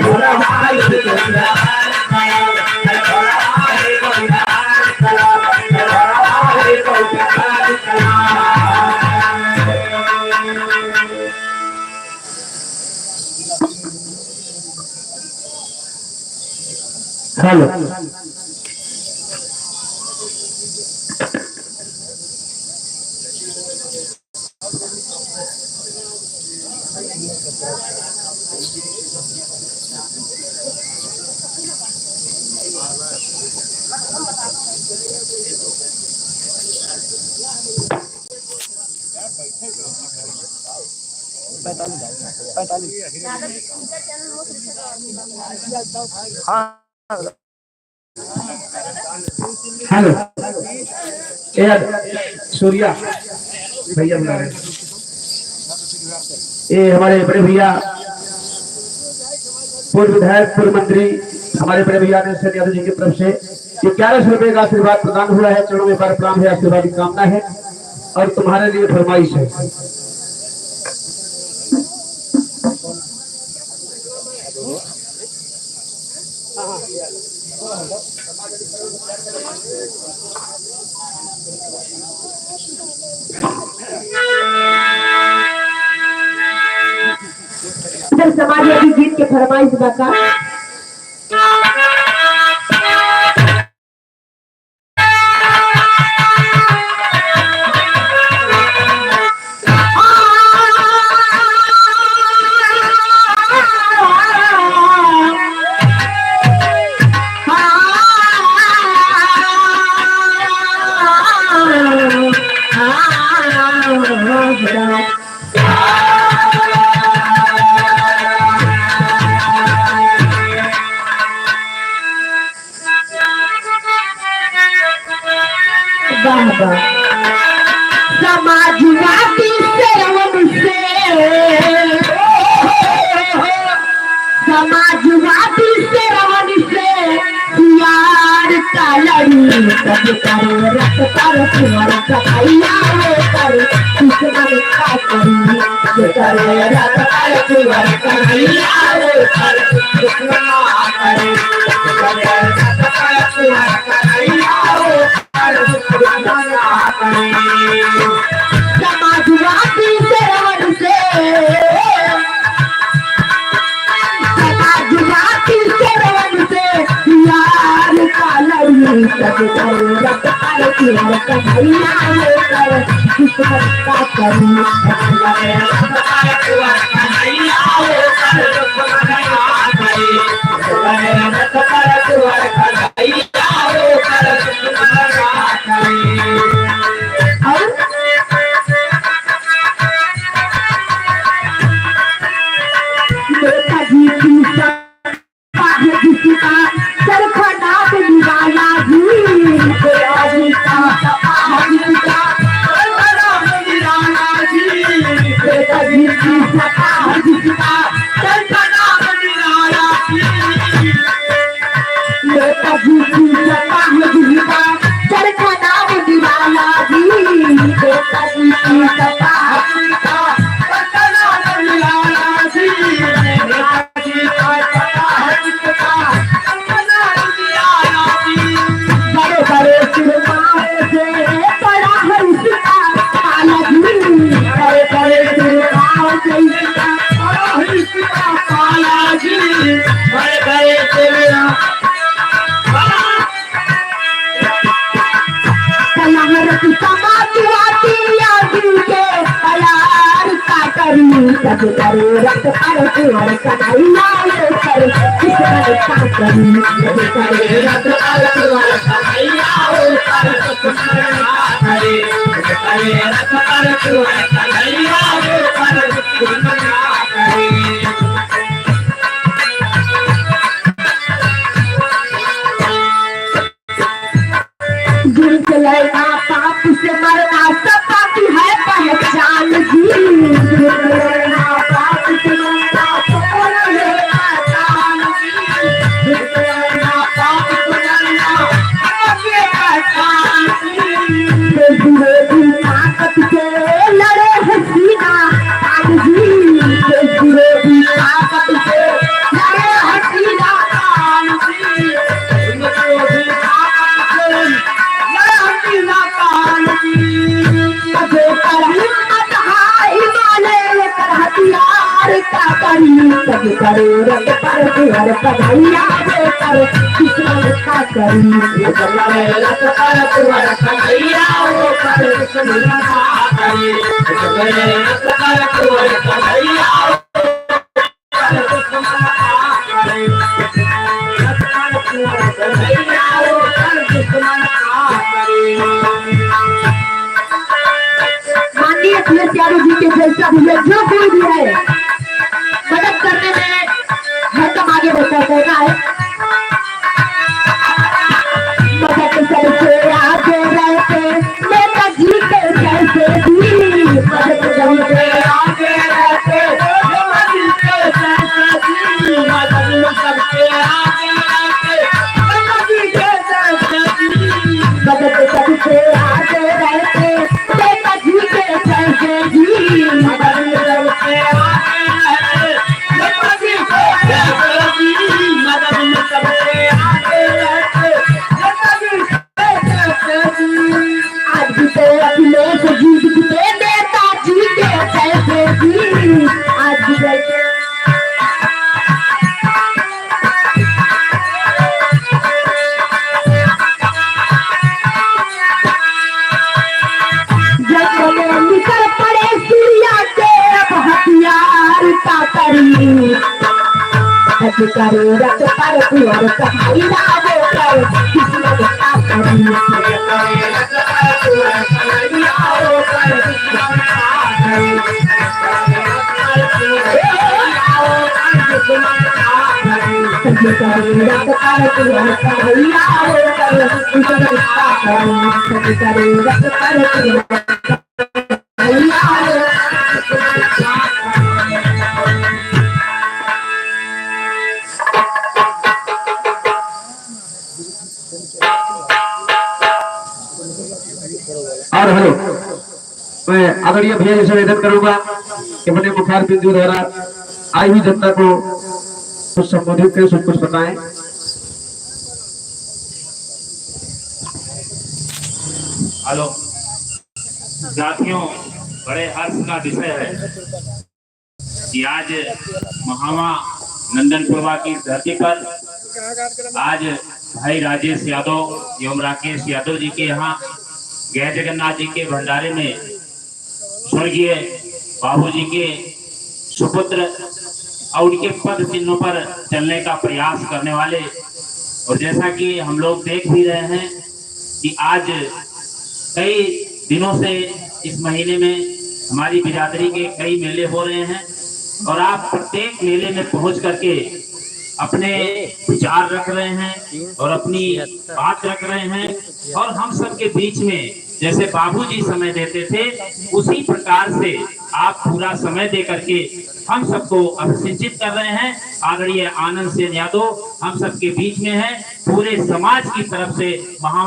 पूरा भाई हेलो, हेलो, यार सूर्या भैया बुला रहे हैं। ये हमारे बड़े भैया पूर्व विधायक, पूर्व मंत्री, हमारे बड़े भैया ने यादव जी की तरफ से ये 1100 रुपए का आशीर्वाद प्रदान हुआ है। चरणों में बार प्रणाम है, आशीर्वाद की कामना है और तुम्हारे लिए फरमाइश है। समाजवादी गीत के फरमाइश बता। समाजवादी सेवन से, समाजवादी सेवन से यार का लड़ी सब करे रख कर तुम्हारा कथैया कर दुश्मन का करी करे रख कर तुम्हारा कथैया कर दुश्मन करे करे रख कर तुम्हारा कथैया समाजवादी सेवन से, समाजवादी सेवन से यार का लड़ी सब करे रख कर तुम्हारा कथैया कर दुश्मन का करी करे रख कर तुम्हारा कथैया कर दुश्मन का करी करे रख कर तुम्हारा कथैया कर दुश्मन का करी। नेताजी की सपा है जिसका चरखा नाप निवाला जी, सब करे रक्त पर कुंवर कन्हैया वो कर किस्मत का करी सब करे रक्त पर कुंवर कन्हैया वो कर किस्मत का करी सब करे रक्त पर कुंवर कन्हैया वो कर किस्मत का करी। जुर्म लड़ना पाप से मरना सब पापी है पहचान जी जुर्म लड़ना पाप से मरना सब है पहचान जी जुर्म लड़ना पाप से मरना सब है पहचान जी विरोधी ताकत से लड़े हसीना तान जी विरोधी ताकत से लड़े हसीना तान जी विरोधी ताकत से हथियार का करी सब करे रत पर कुंवर कन्हैया वो कर किस्मत का करी सब करे रत पर कुंवर कन्हैया वो कर किस्मत का करी सब करे रत पर कुंवर कन्हैया वो कर किस्मत का करी रत पर कुंवर कन्हैया वो कर किस्मत का करी। माननीय अखिलेश यादव जी के जैसा भी जो कोई भी है मदद करने में हरदम आगे बढ़ता रहना है। मदद करके आगे रहते नेताजी के जैसे भी मदद करके आगे रहते नेताजी के जैसे भी मदद करके आगे रहते नेताजी के जैसे भी मदद करके आगे रहते नेताजी के जैसे भी मदद करके आगे रहते नेताजी के जैसे भी मदद करके आगे रहते नेताजी के जैसे भी। आज भी तो अखिलेश जी के नेताजी के जैसे भी आज भी जैसे निकल पड़े सूर्या के अब हथियार का करी सब करे रत पर कुंवर कन्हैया वो कर किस्मत का करी सब करे रत पर कुंवर कन्हैया वो कर किस्मत का करी सब करे रत पर कुंवर कन्हैया वो कर किस्मत का करी सब करे रत पर कुंवर और हेलो, मैं आदरणीय भैया जी से निवेदन करूंगा कि अपने मुखार बिंदु द्वारा आई हुई जनता को कुछ संबोधित करें, सब कुछ बताएं। हेलो साथियों, बड़े हर्ष का विषय है कि आज महामा नंदनपुरवा की धरती पर आज भाई राजेश यादव एवं राकेश यादव जी के यहाँ जय जगन्नाथ जी के भंडारे में स्वर्गीय बाबूजी के सुपुत्र और उनके पद चिन्हों पर चलने का प्रयास करने वाले, और जैसा कि हम लोग देख भी रहे हैं कि आज कई दिनों से इस महीने में हमारी बिरादरी के कई मेले हो रहे हैं और आप प्रत्येक मेले में पहुंच करके अपने विचार रख रहे हैं और अपनी बात रख रहे हैं, और हम सब के बीच में जैसे बाबूजी समय देते थे उसी प्रकार से आप पूरा समय दे करके हम सबको अभिषिंचित कर रहे हैं। आदरणीय आनंद सेन यादव हम सबके बीच में है, पूरे समाज की तरफ से महा